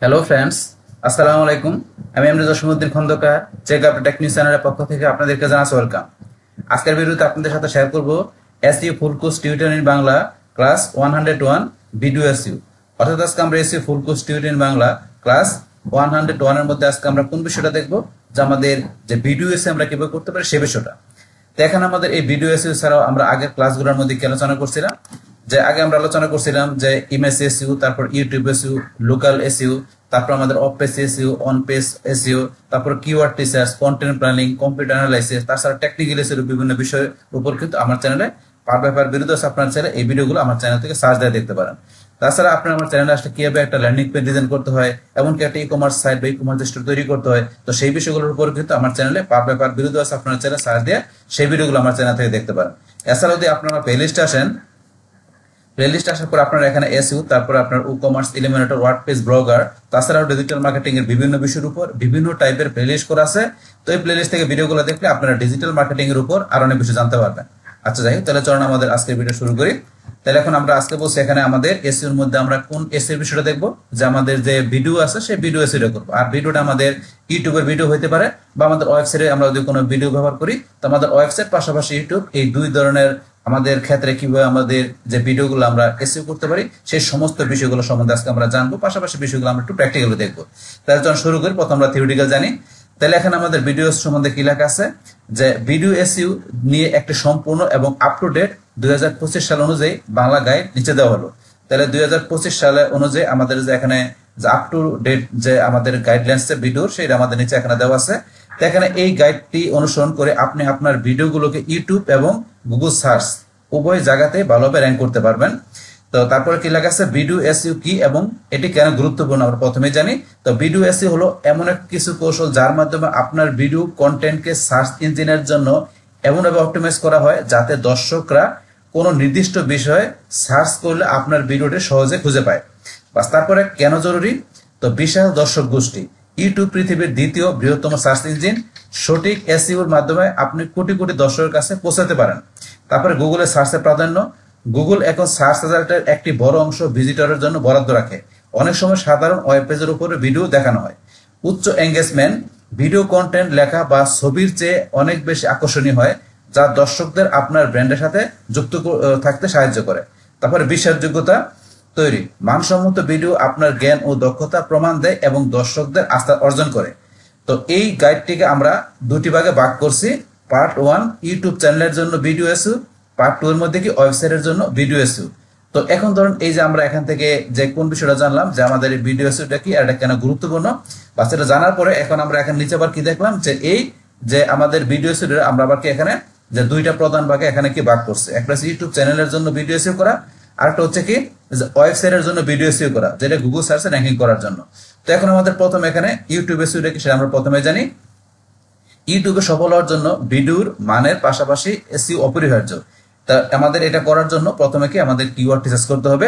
Hello friends, আসসালামু আলাইকুম। আমি MD Jasimuddin Khandakar Check Up Tech News চ্যানেলের পক্ষ থেকে আপনাদেরকে জানাচ্ছি ওয়েলকাম। আজকের ভিডিওতে আপনাদের সাথে শেয়ার করব SU full course tutor in Bangla class 101 video SU. অর্থাৎ আজকে আমরা SU full course tutor in Bangla class 101 এর মধ্যে আজকে আমরা কোন বিষয়টা দেখব, যে আমাদের যে ভিডিও এসইউ আমরা কিভাবে করতে পারি সে বিষয়টা। তো এখন আমাদের এই ভিডিও এসইউ ছাড়াও আমরা আগের ক্লাসগুলোর মধ্যে কি আলোচনা করছিলাম, যে আগে আমরা আলোচনা করছিলাম যে ইমেজ এসইউ, তারপর ইউটিউব এসইউ, লোকাল এসইউ, তারপর আমাদের off page SEO, on page SEO, তারপর keyword research, content planning, competitor analysis, তাছাড়া টেকনিক্যাল এসইউ বিভিন্ন বিষয়ের উপর কিন্তু আমার চ্যানেলে পার ব্যাপার বিরুদ্ধে আপনার চ্যানেলে এই ভিডিওগুলো আমার চ্যানেল থেকে সার্চ দিয়ে দেখতে পারেন। তাছাড়া আপনার আমার চ্যানেলে আসলে কিভাবে একটা ল্যান্ডিং পেজ ডিজাইন করতে হয়, এমনকি একটা ই কমার্স সাইট বা ই কমার্স স্টোর তৈরি করতে হয়, তো সেই বিষয়গুলোর উপর কিন্তু আমার চ্যানেলে পার ব্যাপার বিরুদ্ধে আপনার চ্যানেলে সার্চ দিয়ে সেই ভিডিওগুলো আমার চ্যানেল থেকে দেখতে পারেন। এছাড়াও যদি আপনারা প্লেলিস্টে আসেন, প্লেলিস্ট আসার পর আপনার এখানে এসইউ, তারপর আপনার ই কমার্স, ইলিমিনেটর, ওয়ার্ডপ্রেস, ব্লগার, তাছাড়াও ডিজিটাল মার্কেটিং এর বিভিন্ন বিষয়ের উপর বিভিন্ন টাইপের প্লেলিস্ট করা আছে। তো এই প্লেলিস্ট থেকে ভিডিওগুলো দেখলে আপনারা ডিজিটাল মার্কেটিং এর উপর আরো অনেক বিষয় জানতে পারবেন। আচ্ছা যাই হোক, তাহলে চলুন আমাদের আজকের ভিডিও শুরু করি। তাহলে এখন আমরা আজকে বলছি এখানে আমাদের এসইউর মধ্যে আমরা কোন এসইউর বিষয়টা দেখবো, যে আমাদের যে ভিডিও আছে সেই ভিডিও এসইউটা করবো। আর ভিডিওটা আমাদের ইউটিউবের ভিডিও হতে পারে বা আমাদের ওয়েবসাইটে আমরা যদি কোনো ভিডিও ব্যবহার করি, তো আমাদের ওয়েবসাইট পাশাপাশি ইউটিউব এই দুই ধরনের আমাদের ক্ষেত্রে কিভাবে আমাদের যে ভিডিওগুলো আমরা এসইউ করতে পারি সেই সমস্ত বিষয়গুলো সম্বন্ধে আজকে আমরা জানবো, পাশাপাশি বিষয়গুলো আমরা একটু প্র্যাকটিক্যালি দেখবো। তাহলে যখন শুরু করি, প্রথম আমরা থিওরিটিক্যাল জানি। তাহলে এখানে আমাদের ভিডিও সম্বন্ধে কি লেখা আছে, যে ভিডিও এসইউ নিয়ে একটি সম্পূর্ণ এবং আপ টু ডেট 2025 সাল অনুযায়ী বাংলা গাইড নিচে দেওয়া হলো। তাহলে 2025 সালে অনুযায়ী আমাদের যে এখানে যে আপ টু ডেট যে আমাদের গাইডলাইন্স ভিডিওর, সেটা আমাদের নিচে এখানে দেওয়া আছে। তো এখানে এই গাইডটি অনুসরণ করে আপনি আপনার ভিডিওগুলোকে ইউটিউব এবং গুগল সার্চ উভয় জায়গাতে ভালোভাবে র্যাঙ্ক করতে পারবেন। তো তারপরে কি লেখা আছে, ভিডিও এসইউ কি এবং এটি কেন গুরুত্বপূর্ণ আমরা প্রথমে জানি। তো ভিডিও এসইউ হলো এমন এক কিছু কৌশল যার মাধ্যমে আপনার ভিডিও কন্টেন্টকে সার্চ ইঞ্জিনের জন্য এমনভাবে অপটিমাইজ করা হয় যাতে দর্শকরা কোনো নির্দিষ্ট বিষয়ে সার্চ করলে আপনার ভিডিওটি সহজে খুঁজে পায়। বাস তারপরে কেন জরুরি, তো বিশাল দর্শক গোষ্ঠী, ইউটিউব পৃথিবীর দ্বিতীয় বৃহত্তম সার্চ ইঞ্জিন, সঠিক এসইউর মাধ্যমে আপনি কোটি কোটি দর্শকের কাছে পৌঁছাতে পারেন। তারপরে গুগলের সার্চের প্রাধান্য, গুগল এখন সার্চ রেজাল্টের একটি বড় অংশ ভিজিটরের জন্য বরাদ্দ রাখে। অনেক সময় সাধারণ ওয়েব পেজের উপরে ভিডিও দেখানো হয়। উচ্চ এঙ্গেজমেন্ট, ভিডিও কন্টেন্ট লেখা বা ছবির চেয়ে অনেক বেশি আকর্ষণীয় হয়, যা দর্শকদের আপনার ব্র্যান্ডের সাথে যুক্ত থাকতে সাহায্য করে। তারপরে বিশ্বাসযোগ্যতা তৈরি, মানসম্মত ভিডিও আপনার জ্ঞান ও দক্ষতা প্রমাণ দেয় এবং দর্শকদের আস্থা অর্জন করে। তো এই গাইডটিকে আমরা দুটি ভাগে ভাগ করছি। পার্ট 1 ইউটিউব চ্যানেলের জন্য ভিডিও এসইউ, পার্ট 2 এর মধ্যে কি ওয়েবসাইটের জন্য ভিডিও এসইউ। তো এখন ধরুন এই যে আমরা এখান থেকে যে কোন বিষয়টা জানলাম, যে আমাদের এই ভিডিও এসইউটা কি আর এটা কেন গুরুত্বপূর্ণ, বা সেটা জানার পরে এখন আমরা এখানে নিচে আবার কি দেখলাম, যে এই যে আমাদের ভিডিও এসইউ আমরা আবার কি এখানে যে দুইটা প্রধান ভাগে এখানে কি ভাগ করছে। একটা হচ্ছে ইউটিউব চ্যানেলের জন্য ভিডিও এসইউ করা, আর একটা হচ্ছে কি ওয়েবসাইটের জন্য ভিডিও এসইউ করা, যেটা গুগল সার্চে র্যাঙ্কিং করার জন্য। তো এখন আমাদের প্রথম এখানে ইউটিউব এসইউটা কি সেটা আমরা প্রথমে জানি। ইউটিউবে সফল হওয়ার জন্য ভিডিওর মানের পাশাপাশি এসইও অপরিহার্য। তা আমাদের এটা করার জন্য প্রথমে কি আমাদের কিওয়ার্ড রিসার্চ করতে হবে।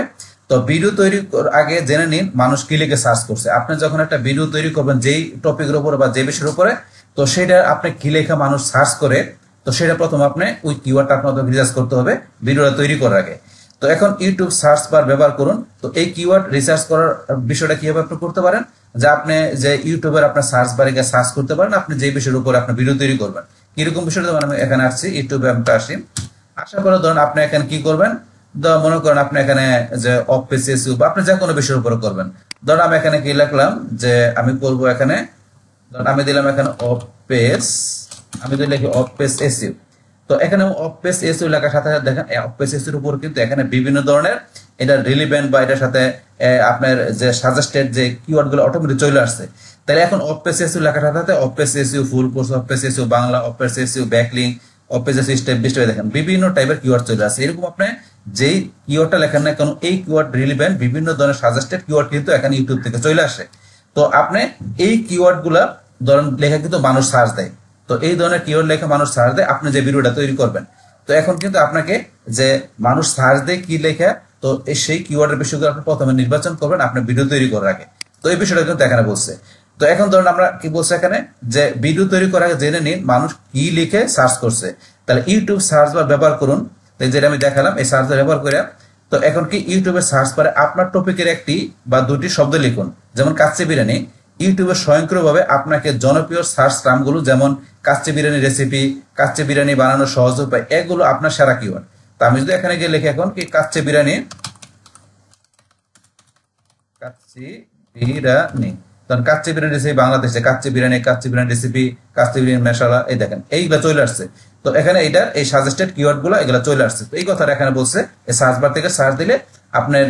তো ভিডিও তৈরি আগে জেনে নিন মানুষ কি লিখে সার্চ করছে। আপনি যখন একটা ভিডিও তৈরি করবেন যেই টপিকের উপরে বা যে বিষয়ের উপরে, তো সেটা আপনি কি লেখা মানুষ সার্চ করে, তো সেটা প্রথম আপনি ওই কিওয়ার্ডটা আপনাদের রিসার্চ করতে হবে ভিডিওটা তৈরি করার আগে। তো এখন ইউটিউব সার্চ বার ব্যবহার করুন। তো এই কিওয়ার্ড রিসার্চ করার বিষয়টা কিভাবে আপনি করতে পারেন, যে আপনি যে ইউটিউবের আপনার সার্চ বারে গিয়ে সার্চ করতে পারেন আপনি যে বিষয়ের উপর আপনি ভিডিও তৈরি করবেন। কিরকম বিষয়টা, আমি এখানে আসছি ইউটিউবে, আমি আসি, আসার পরে ধরুন আপনি এখানে কি করবেন, মনে করেন আপনি এখানে যে অফ পেজ এসইউ বা আপনি যে কোনো বিষয়ের উপরে করবেন। ধরুন আমি এখানে কি লিখলাম, যে আমি করব এখানে, ধরুন আমি দিলাম এখানে অফ পেজ, আমি যদি লিখি অফ পেজ এসইউ। তো এখানে অফ পেজ এসইউ লেখার সাথে সাথে দেখেন অফ পেজ এসইউর উপর কিন্তু এখানে বিভিন্ন ধরনের এটা রিলিভেন্ট বা এটার সাথে আপনার যে সাজেস্টেড যে কিওয়ার্ড গুলো অটোমেটিক চলে আসছে। তাহলে এখন অফ পেজ এসইউ লেখার সাথে সাথে off page SEO full course, off page SEO Bangla, off page SEO backlink, off page SEO step by step, দেখেন বিভিন্ন টাইপের কিওয়ার্ড চলে আসছে। এরকম আপনি যেই কিওয়ার্ডটা লেখেন না কেন এই কিওয়ার্ড রিলিভেন্ট বিভিন্ন ধরনের সাজেস্টেড কিওয়ার্ড কিন্তু এখানে ইউটিউব থেকে চলে আসে। তো আপনি এই কিওয়ার্ড গুলা ধরেন লেখা কিন্তু মানুষ সার্চ দেয়। তো এই ধরনের কিওয়ার্ড লেখা মানুষ সার্চ দেয়, আপনি যে ভিডিওটা তৈরি করবেন। তো এখন কিন্তু আপনাকে যে মানুষ সার্চ দেয় কি লেখা, তো সেই কিওয়ার্ডের বিষয়গুলো আপনি প্রথমে নির্বাচন করবেন আপনি ভিডিও তৈরি করার আগে। তো এই বিষয়টা কিন্তু এখানে বলছে। তো এখন ধরুন আমরা কি বলছে এখানে, যে ভিডিও তৈরি করার আগে জেনে নিন মানুষ কি লিখে সার্চ করছে। তাহলে ইউটিউব সার্চ বার ব্যবহার করুন, যেটা আমি দেখালাম এই সার্চ বার ব্যবহার করে তো এখন কি ইউটিউবে সার্চ করে আপনার টপিকের একটি বা দুটি শব্দ লিখুন, যেমন কাচ্চি বিরিয়ানি। ইউটিউবে স্বয়ংক্রিয়ভাবে আপনাকে জনপ্রিয় সার্চ টার্মগুলো যেমন কাচ্চি বিরিয়ানি রেসিপি, কাচ্চি বিরিয়ানি বানানোর সহজ উপায়, এগুলো আপনার সেরা কিওয়ার্ড। তো আমি যদি এখানে গিয়ে লিখি এখন কি কাচ্চি বিরিয়ানি, কাচ্চি বিরিয়ানি, তখন কাচ্চি বিরিয়ানি রেসিপি বাংলাদেশে, কাচ্চি বিরিয়ানি রেসিপি, কাচ্চি বিরিয়ানি মশলা, এই দেখেন এইগুলা চলে আসছে। তো এখানে এইটা এই সাজেস্টেড কিওয়ার্ড গুলো এগুলা চলে আসছে। তো এই কথাটা এখানে বলছে এই সার্চ বার থেকে সার্চ দিলে আপনার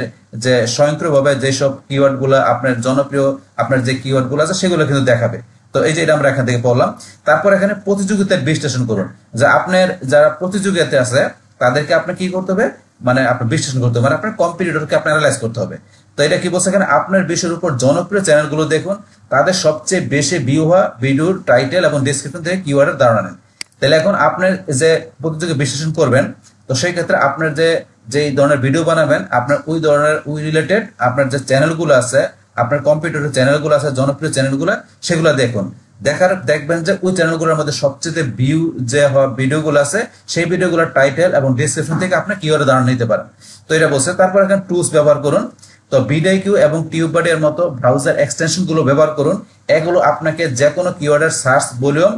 যে স্বয়ংক্রিয়ভাবে যেসব কিওয়ার্ড গুলো আপনার জনপ্রিয় আপনার যে কিওয়ার্ড গুলো আছে সেগুলো কিন্তু দেখাবে। তো এই যে এটা আমরা এখান থেকে পড়লাম। তারপর এখানে প্রতিযোগিতার বিশ্লেষণ করুন, যে আপনার যারা প্রতিযোগিতাতে আছে তাদেরকে আপনি কি করতে হবে, মানে আপনার বিশ্লেষণ করতে হবে, মানে আপনার কম্পিটিটরকে আপনি অ্যানালাইজ করতে হবে। তো এটা কি বলছে এখানে, আপনার বিষয়ের উপর জনপ্রিয় চ্যানেলগুলো দেখুন, তাদের সবচেয়ে বেশি ভিউ হওয়া ভিডিওর টাইটেল এবং ডেসক্রিপশন থেকে কিওয়ার্ডের ধারণা নেন। তাহলে এখন আপনার যে প্রতিযোগী বিশ্লেষণ করবেন, তো সেই ক্ষেত্রে আপনার যে ধরনের ভিডিও বানাবেন, আপনার ওই রিলেটেড আপনার যে চ্যানেলগুলো আছে, আপনার কম্পিউটারের চ্যানেলগুলো আছে, জনপ্রিয় চ্যানেলগুলো, সেগুলো দেখবেন যে ওই চ্যানেলগুলোর মধ্যে সবচেয়ে ভিউ যে ভিডিওগুলো আছে সেই ভিডিওগুলোর টাইটেল এবং ডেসক্রিপশন থেকে আপনি কিওয়ার্ডের ধারণা নিতে পারেন। তো এটা বলছে। তারপর এখানে টুলস ব্যবহার করুন। তো ভিডিকিউ এবং টিউববাডি এর মতো ব্রাউজার এক্সটেনশন গুলো ব্যবহার করুন। এগুলো আপনাকে যে কোনো কিওয়ার্ডের সার্চ ভলিউম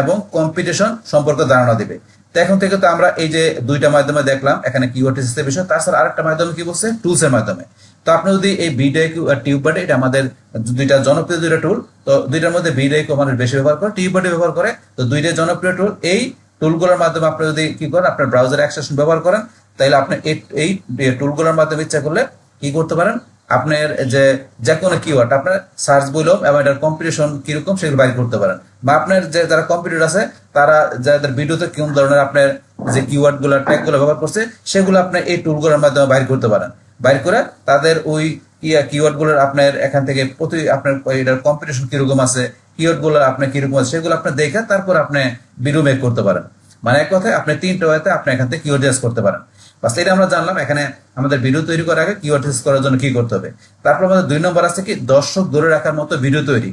এবং কম্পিটিশন সম্পর্কে ধারণা দিবে। তো এখন থেকে তো আমরা এই যে দুইটা মাধ্যমে দেখলাম এখানে কিওয়ার্ড রিসার্চের বিষয়, তাছাড়া আরেকটা মাধ্যমে কি বলছে, টুলস এর মাধ্যমে। তো আপনি যদি এই ভিডিকিউ আর টিউববাডি, এটা আমাদের দুইটা জনপ্রিয় দুইটা টুল, তো দুইটার মধ্যে ভিডিকিউ মানুষ বেশি ব্যবহার করে, টিউববাডি ব্যবহার করে, তো দুইটাই জনপ্রিয় টুল। এই টুলগুলোর মাধ্যমে আপনি যদি কি করেন, আপনার ব্রাউজার এক্সটেনশন ব্যবহার করেন, তাহলে আপনি এই টুলগুলোর মাধ্যমে ইচ্ছা করলে কি করতে পারেন, আপনার যে কোনো কিওয়ার্ড আপনার সার্চ বললাম এবং এটার কম্পিটিশন কিরকম সেগুলো বাইর করতে পারেন। বা আপনার যে যারা কম্পিটিটর আছে তারা যাদের ভিডিওতে কোন ধরনের আপনার যে কিওয়ার্ড গুলো ট্যাগ গুলো ব্যবহার করছে সেগুলো আপনি এই টুলগুলোর মাধ্যমে বাইর করতে পারেন। বাইর করে তাদের ওই কিওয়ার্ড গুলোর আপনার এখান থেকে আপনার এটার কম্পিটিশন কিরকম আছে, কিওয়ার্ড গুলো আপনার কিরকম আছে সেগুলো আপনি দেখে তারপর আপনি ভিডিও মেক করতে পারেন। মানে এক কথায় আপনি তিনটা ওয়েতে আপনি এখান থেকে কিওয়ার্ড রিসার্চ করতে পারেন। বাস এটা আমরা জানলাম এখানে আমাদের ভিডিও তৈরি করার আগে কিওয়ার্ড রিসার্চ করার জন্য কি করতে হবে। তারপর আমাদের 2 নম্বর আছে কি দর্শক ধরে রাখার মতো ভিডিও তৈরি।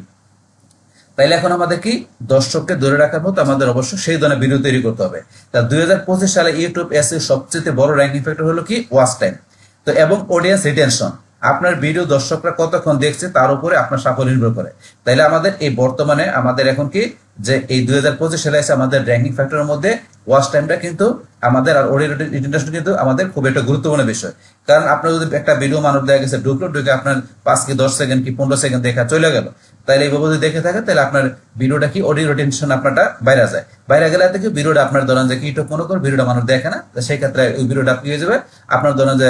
তাইলে এখন আমাদের কি দর্শককে ধরে রাখার মতো আমাদের অবশ্যই সেই ধরনের ভিডিও তৈরি করতে হবে। তা 2025 সালে ইউটিউব এসইও সবচেয়ে বড় র্যাঙ্কিং ফ্যাক্টর হলো কি ওয়াচ টাইম, তো এবং অডিয়েন্স রিটেনশন। আপনার ভিডিও দর্শকরা কতক্ষণ দেখছে তার উপরে আপনার সাফল্য নির্ভর করে। তাইলে আমাদের এই বর্তমানে আমাদের এখন কি যে এই 2025 সালে এসে আমাদের র্যাঙ্কিং ফ্যাক্টরের মধ্যে ওয়াচ টাইমটা কিন্তু আমাদের আর অডিও রিটেনশন কিন্তু আমাদের খুব একটা গুরুত্বপূর্ণ বিষয়। কারণ আপনার যদি একটা ভিডিও মানুষ দেখা গেছে ঢুকে আপনার 5 কি 10 সেকেন্ড কি 15 সেকেন্ড দেখা চলে গেল, তাহলে এইভাবে যদি দেখে থাকে তাহলে আপনার ভিডিওটা কি অডিও রিটেনশন আপনারটা বাইরে গেলে থেকে ভিডিওটা আপনার ধরেন যে ইউটিউব মনে করে ভিডিওটা মানুষ দেখে না, তো সেই ক্ষেত্রে ওই ভিডিওটা কি হয়ে যাবে, আপনার ধরেন যে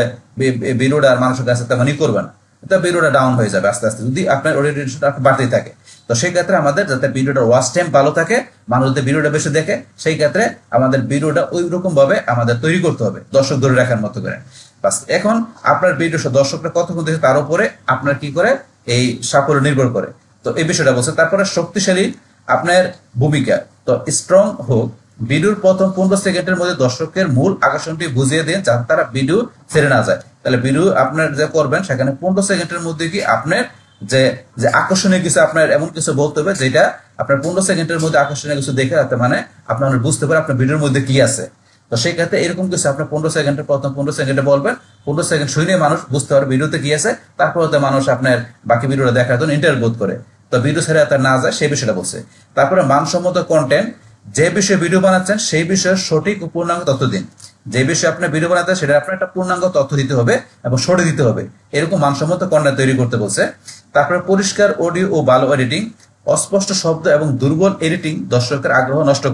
ভিডিওটা আর মানুষের কাছে তেমনই করবেন, তো ভিডিওটা ডাউন হয়ে যাবে আস্তে আস্তে যদি আপনার অডিও রিটেনশনটা বাড়তেই থাকে। তো সেই ক্ষেত্রে আমাদের যাতে ভিডিওটার ওয়াচ টাইম ভালো থাকে, মানুষ যদি ভিডিওটা বেশি দেখে, সেই ক্ষেত্রে আমাদের ভিডিওটা ওই রকম ভাবে আমাদের তৈরি করতে হবে দর্শক ধরে রাখার মতো করে। বাস এখন আপনার ভিডিও দর্শকরা কতক্ষণ দেখে তার উপরে আপনার কি করে এই সাফল্য নির্ভর করে। তো এই বিষয়টা বলছে। তারপরে শক্তিশালী আপনার ভূমিকা, তো স্ট্রং হোক। ভিডিওর প্রথম 15 সেকেন্ডের মধ্যে দর্শকের মূল আকর্ষণটি বুঝিয়ে দিন যাতে তারা ভিডিও ছেড়ে না যায়। তাহলে ভিডিও আপনার যে করবেন সেখানে 15 সেকেন্ডের মধ্যে কি আপনার যে আকর্ষণীয় কিছু আপনার এমন কিছু বলতে হবে যেটা আপনার 15 সেকেন্ডের মধ্যে আকর্ষণীয় কিছু দেখে রাখতে, মানে আপনার বুঝতে পারে আপনার ভিডিওর মধ্যে কি আছে। তো সেই ক্ষেত্রে এরকম কিছু আপনার 15 সেকেন্ডের প্রথম 15 সেকেন্ডে বলবেন, 15 সেকেন্ড শুনে মানুষ বুঝতে পারে ভিডিওতে কি আছে, তারপর মানুষ আপনার বাকি ভিডিওটা দেখার জন্য ইন্টারেস্ট বোধ করে, তো ভিডিও ছেড়ে তার না যায় সেই বিষয়টা বলছে। তারপরে মানসম্মত কন্টেন্ট, যে বিষয়ে ভিডিও বানাচ্ছেন সেই বিষয়ে সঠিক ও পূর্ণাঙ্গ তথ্য দিন। যে বিষয়ে আপনি ভিডিও বানাতে সেটা আপনার একটা পূর্ণাঙ্গ তথ্য দিতে হবে এবং সঠিক দিতে হবে, এরকম মানসম্মত কন্টেন্ট তৈরি করতে বলছে। তারপরে পরিষ্কার অডিও ও ভালো এডিটিং, অস্পষ্ট শব্দ এবং দুর্বল এডিটিং দর্শকের আগ্রহ নষ্ট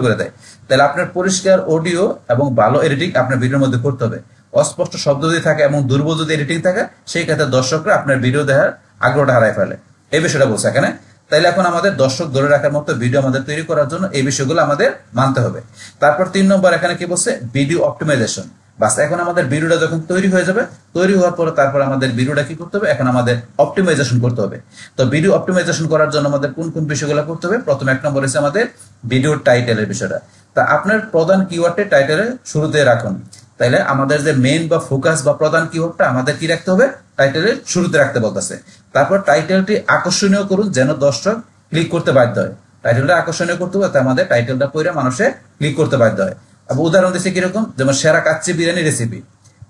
করে দেয়। তাহলে আপনার পরিষ্কার অডিও এবং ভালো এডিটিং আপনার ভিডিওর মধ্যে করতে হবে। অস্পষ্ট শব্দ যদি থাকে এবং দুর্বল যদি এডিটিং থাকে সেই ক্ষেত্রে দর্শকরা আপনার ভিডিও দেখার আগ্রহটা হারায় ফেলে, এই বিষয়টা বলছে এখানে। তাইলে এখন আমাদের দর্শক ধরে রাখার মতো ভিডিও আমাদের তৈরি করার জন্য এই বিষয়গুলো আমাদের মানতে হবে। তারপর 3 নম্বর এখানে কি বলছে, ভিডিও অপটিমাইজেশন। বাস এখন আমাদের ভিডিওটা যখন তৈরি হয়ে যাবে, তৈরি হওয়ার পরে তারপর আমাদের ভিডিওটা কি করতে হবে, এখন আমাদের অপটিমাইজেশন করতে হবে। তো ভিডিও অপটিমাইজেশন করার জন্য আমাদের কোন কোন বিষয়গুলো করতে হবে, প্রথম 1 নম্বর হচ্ছে আমাদের ভিডিওর টাইটেলের বিষয়টা। তা আপনার প্রধান কিওয়ার্ডটা টাইটেলের শুরুতে রাখুন। তাইলে আমাদের যে মেইন বা ফোকাস বা প্রধান কিওয়ার্ডটা আমাদের কি রাখতে হবে, টাইটেলের শুরুতে রাখতে বলতেছে। তারপর টাইটেলটি আকর্ষণীয় করুন যেন দর্শক ক্লিক করতে বাধ্য হয়। টাইটেলটা আকর্ষণীয় করতে হবে, আমাদের টাইটেলটা পড়ে মানুষে ক্লিক করতে বাধ্য হয়। উদাহরণ দিচ্ছে কিরকম, যেমন সেরা কাচ্চি বিরিয়ানি রেসিপি।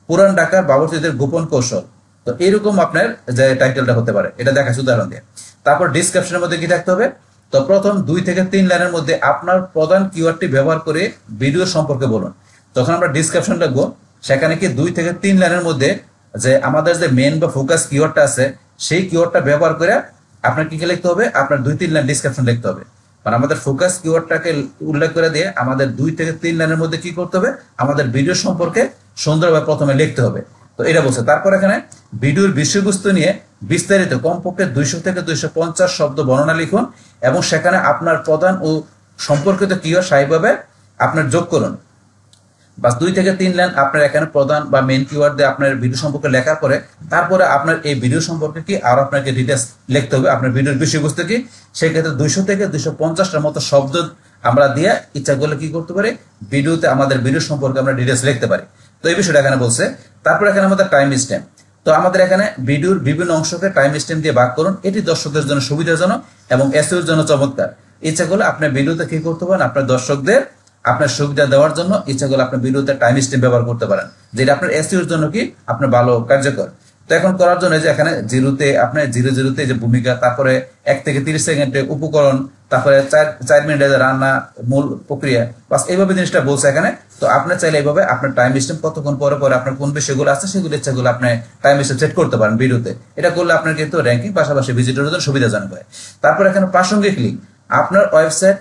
পুরান ঢাকার বাবুর্চিদের গোপন কৌশল। তো এরকম আপনার যে টাইটেলটা হতে পারে, এটা দেখাচ্ছি উদাহরণ দিয়ে। তারপর ডিসক্রিপশনের মধ্যে কি থাকতে হবে, তো প্রথম 2 থেকে 3 লাইনের মধ্যে আপনার প্রধান কিওয়ার্ডটি ব্যবহার করে ভিডিও সম্পর্কে বলুন। তখন আমরা ডিসক্রিপশন লিখবো, সেখানে কি 2 থেকে 3 লাইনের মধ্যে যে আমাদের যে মেন বা ফোকাস কিওয়ার্ডটা আছে সেই কিওয়ার্ডটা ব্যবহার করে আপনার কি লিখতে হবে, আপনার 2-3 লাইন ডিসক্রিপশন লিখতে হবে। মানে আমাদের ফোকাস কিওয়ার্ডটাকে উল্লেখ করে দিয়ে আমাদের 2 থেকে 3 লাইনের মধ্যে কি করতে হবে, আমাদের ভিডিও সম্পর্কে সুন্দরভাবে প্রথমে লিখতে হবে। তো এটা বলছে। তারপর এখানে ভিডিওর বিষয়বস্তু নিয়ে বিস্তারিত কমপক্ষে 200 থেকে 250 শব্দ বর্ণনা লিখুন এবং সেখানে আপনার প্রধান ও সম্পর্কিত কিওয়ার্ড স্থায়ীভাবে আপনার যোগ করুন। বাস 2 থেকে 3 লাইন আপনার এখানে প্রধান বা মেন কিওয়ার্ড দিয়ে আপনার ভিডিও সম্পর্কে লেখার পরে তারপরে আপনার এই ভিডিও সম্পর্কে কি আর আপনাকে ডিটেইলস লিখতে হবে, আপনার ভিডিওর বিষয়বস্তু কি। সেই ক্ষেত্রে 200 থেকে 250টার মতো শব্দ আমরা দিয়ে ইচ্ছা করলে কি করতে পারি, ভিডিওতে আমাদের ভিডিও সম্পর্কে আমরা ডিটেইলস লিখতে পারি। তো এই বিষয়টা এখানে বলছে। তারপর এখানে আমাদের টাইম স্ট্যাম্প। তো আমাদের এখানে ভিডিওর বিভিন্ন অংশকে টাইম স্ট্যাম্প দিয়ে ভাগ করুন, এটি দর্শকদের জন্য সুবিধাজনক এবং এসইওর জন্য চমৎকার। ইচ্ছা করলে আপনার ভিডিওতে কি করতে পারেন, আপনার দর্শকদের আপনার সুবিধা দেওয়ার জন্য ইচ্ছা করলে আপনার ভিডিওতে টাইম স্ট্যাম্প ব্যবহার করতে পারেন, যেটা আপনার এসইওর জন্য কি আপনার ভালো কার্যকর। তো এখন করার জন্য যে এখানে জিরোতে আপনার 00তে যে ভূমিকা, তারপরে 1 থেকে 30 সেকেন্ডে উপকরণ, তারপরে 4 মিনিটে রান্না মূল প্রক্রিয়া, বাস এইভাবে জিনিসটা বলছে এখানে। তো আপনি চাইলে এইভাবে আপনার টাইম স্ট্যাম্প কতক্ষণ পরে পরে আপনার কোন বিষয়গুলো আছে সেগুলো ইচ্ছা করলে আপনি টাইম স্ট্যাম্প সেট করতে পারেন ভিডিওতে। এটা করলে আপনার কিন্তু র্যাঙ্কিং পাশাপাশি ভিজিটরের জন্য সুবিধাজনক হয়। তারপর এখানে প্রাসঙ্গিক লিঙ্ক, আপনার ওয়েবসাইট,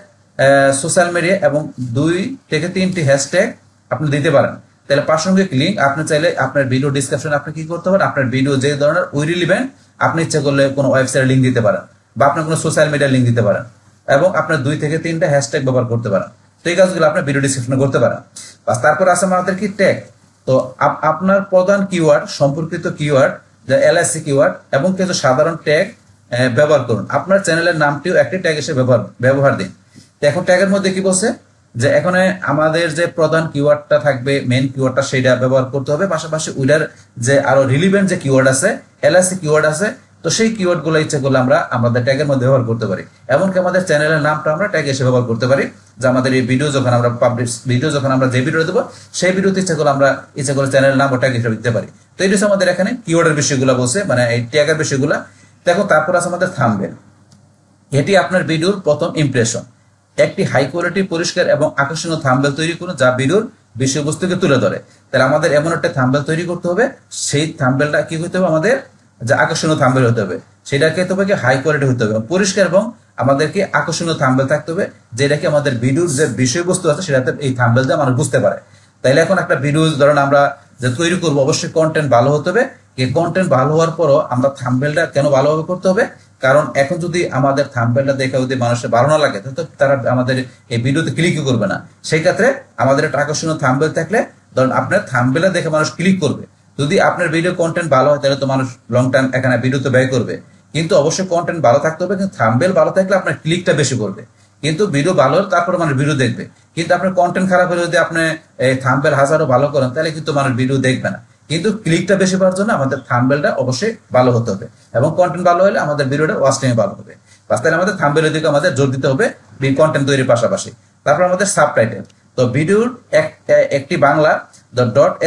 সোশ্যাল মিডিয়া এবং 2 থেকে 3টি হ্যাশট্যাগ আপনি দিতে পারেন। তাহলে প্রাসঙ্গিক লিঙ্ক আপনি চাইলে আপনার ভিডিও ডিসক্রিপশনে আপনি কি করতে পারেন, আপনার ভিডিও যে ধরনের ওই রিলিভেন্ট আপনি ইচ্ছা করলে কোনো ওয়েবসাইটের লিঙ্ক দিতে পারেন বা আপনার কোনো সোশ্যাল মিডিয়ার লিঙ্ক দিতে পারেন এবং আপনার 2 থেকে 3টা হ্যাশট্যাগ ব্যবহার করতে পারেন। তো এই কাজগুলো আপনার ভিডিও ডিসক্রিপশনে করতে পারেন। বাস তারপর আছে আমাদের কি ট্যাগ। তো আপনার প্রধান কিওয়ার্ড, সম্পর্কিত কিওয়ার্ড, যা এলআইসি কিওয়ার্ড এবং কিছু সাধারণ ট্যাগ ব্যবহার করুন। আপনার চ্যানেলের নামটিও একটি ট্যাগ হিসেবে ব্যবহার দিন। তো এখন ট্যাগের মধ্যে কি বলছে, যে এখানে আমাদের যে প্রধান কিওয়ার্ডটা থাকবে, মেন কিওয়ার্ডটা সেটা ব্যবহার করতে হবে, পাশাপাশি ওইটার যে আরো রিলিভেন্ট যে কিওয়ার্ড আছে, এলআইসি কিওয়ার্ড আছে, তো সেই কিওয়ার্ড গুলো ইচ্ছা করলে আমরা আমাদের ট্যাগের মধ্যে ব্যবহার করতে পারি। এমনকি আমাদের চ্যানেলের নামটা আমরা ট্যাগ হিসেবে ব্যবহার করতে পারি, যে আমাদের এই ভিডিও যখন আমরা যখন আমরা যে ভিডিও দেবো সেই ভিডিওতে ইচ্ছা করলে আমরা ইচ্ছা করে চ্যানেলের নাম ও ট্যাগ হিসেবে দিতে পারি। তো এটা হচ্ছে আমাদের এখানে কিওয়ার্ডের বিষয়গুলো বলছে, মানে এই ট্যাগের বিষয়গুলো। দেখো তারপর আছে আমাদের থাম্বনেল। এটি আপনার ভিডিওর প্রথম ইমপ্রেশন। একটি হাই কোয়ালিটি, পরিষ্কার এবং আকর্ষণীয় থাম্বনেল তৈরি করুন যা ভিডিওর বিষয়বস্তুকে তুলে ধরে। তাহলে আমাদের এমন একটা থাম্বনেল তৈরি করতে হবে, সেই থাম্বনেলটা কি হতে হবে, আমাদের যে আকর্ষণীয় থাম্বনেল হতে হবে, সেটাকে হতে হবে কি হাই কোয়ালিটি হতে হবে, পরিষ্কার এবং আমাদেরকে আকর্ষণীয় থাম্বনেল থাকতে হবে, যেটা কি আমাদের ভিডিওর যে বিষয়বস্তু আছে সেটাতে এই থাম্বনেল দিয়ে মানুষ বুঝতে পারে। তাইলে এখন একটা ভিডিও ধরেন আমরা যে তৈরি করবো, অবশ্যই কন্টেন্ট ভালো হতে হবে। এই কন্টেন্ট ভালো হওয়ার পরও আমরা থাম্বনেলটা কেন ভালোভাবে করতে হবে, কারণ এখন যদি আমাদের থাম্বনেলটা দেখে যদি মানুষের ভালো না লাগে তো তারা আমাদের এই ভিডিওতে ক্লিকই করবে না। সেই ক্ষেত্রে আমাদের একটা আকর্ষণীয় থাম্বনেল থাকলে ধরুন আপনার থাম্বনেলটা দেখে মানুষ ক্লিক করবে। যদি আপনার ভিডিও কন্টেন্ট ভালো হয় তাহলে তো মানুষ লং টাইম এখানে ভিডিওতে ব্যয় করবে, কিন্তু অবশ্যই কন্টেন্ট ভালো থাকতে হবে, কিন্তু থাম্বনেল ভালো থাকলে আপনার ক্লিকটা বেশি করবে। কিন্তু ভিডিও ভালো হলে তারপর মানুষ ভিডিও দেখবে, কিন্তু আপনার কন্টেন্ট খারাপ হলে যদি আপনি থাম্বনেল হাজারও ভালো করেন তাহলে কিন্তু মানুষ ভিডিও দেখবে না। কিন্তু ক্লিকটা বেশি পাওয়ার জন্য আমাদের থাম্বনেলটা অবশ্যই ভালো হতে হবে এবং কন্টেন্ট ভালো হলে আমাদের ভিডিওটা ওয়াচ টাইম ভালো হবে। তাহলে আমাদের থাম্বনেলের দিকে আমাদের জোর দিতে হবে কন্টেন্ট তৈরির পাশাপাশি। তারপর আমাদের সাবটাইটেল। তো ভিডিওর একটি Bangla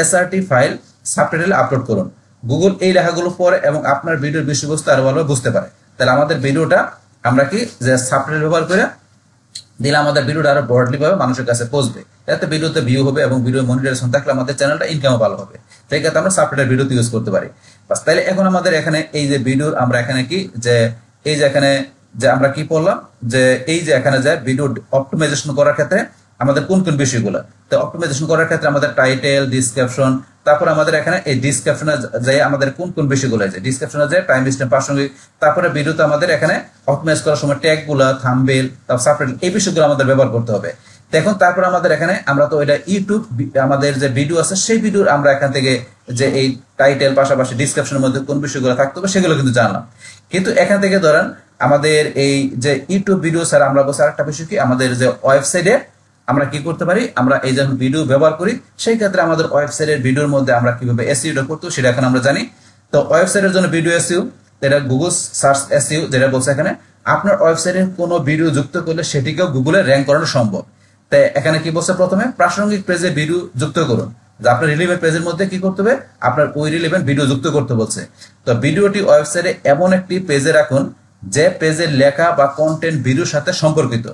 .srt file subtitle upload করুন। গুগল এই লেখাগুলো পড়ে এবং আপনার ভিডিওর বিষয়বস্তু আরো ভালো বুঝতে পারে। তাহলে আমাদের ভিডিওটা আমরা কি যে সাবটাইটেল ব্যবহার করে দিলে আমাদের ভিডিওটা আরো ব্রডলি ভাবে মানুষের কাছে পৌঁছবে, এতে ভিডিওতে ভিউ হবে এবং ভিডিও মনিটাইজেশন থাকলে আমাদের চ্যানেলটা ইনকামও ভালো হবে। সেই ক্ষেত্রে আমরা সাবটাইটেল ভিডিওতে ইউজ করতে পারি। বাস তাহলে এখন আমাদের এখানে এই যে ভিডিওর আমরা এখানে কি যে এই যে এখানে যে আমরা কি বললাম, যে এই যে এখানে যে ভিডিও অপটিমাইজেশন করার ক্ষেত্রে আমাদের কোন কোন বিষয়গুলো, তো অপটিমাইজেশন করার ক্ষেত্রে আমাদের টাইটেল, ডিসক্রিপশন, তারপর আমাদের এখানে এই ডিসক্রিপশনে যাই আমাদের কোন কোন বিষয়গুলো আছে, ডিসক্রিপশনে যায় টাইম স্ট্যাম্প, প্রাসঙ্গিক, তারপরে ভিডিওতে আমাদের এখানে অপটিমাইজ করার সময় ট্যাগ গুলা, থাম্বনেল, তারপর সাবটাইটেল, এই বিষয়গুলো আমাদের ব্যবহার করতে হবে। দেখুন তারপর আমাদের এখানে আমরা তো এটা ইউটিউব আমাদের যে ভিডিও আছে সেই ভিডিওর আমরা এখান থেকে যে এই টাইটেল পাশাপাশি ডিসক্রিপশনের মধ্যে কোন বিষয়গুলো থাকতে হবে সেগুলো কিন্তু জানলাম। কিন্তু এখান থেকে ধরেন আমাদের এই যে ইউটিউব ভিডিও স্যার আমরা বলছি আরেকটা বিষয় কি, আমাদের যে ওয়েবসাইটে আমরা কি করতে পারি, আমরা এই যখন ভিডিও ব্যবহার করি সেই ক্ষেত্রে আমাদের ওয়েবসাইটের ভিডিওর মধ্যে আমরা কিভাবে এসইওটা করতে সেটা এখন আমরা জানি। তো ওয়েবসাইটের জন্য ভিডিও এসইও, এটা গুগল সার্চ এসইও যেটা বলছে এখানে, আপনার ওয়েবসাইটে কোনো ভিডিও যুক্ত করলে সেটিকেও গুগলে র্যাঙ্ক করানো সম্ভব। তাই এখানে কি বলছে, প্রথমে প্রাসঙ্গিক পেজে ভিডিও যুক্ত করুন। যে আপনার রিলেভেন্ট পেজের মধ্যে কি করতে হবে, আপনার ওই রিলেভেন্ট ভিডিও যুক্ত করতে বলছে। তো ভিডিওটি ওয়েবসাইটে এমন একটি পেজে রাখুন যে পেজের লেখা বা কন্টেন্ট ভিডিওর সাথে সম্পর্কিত।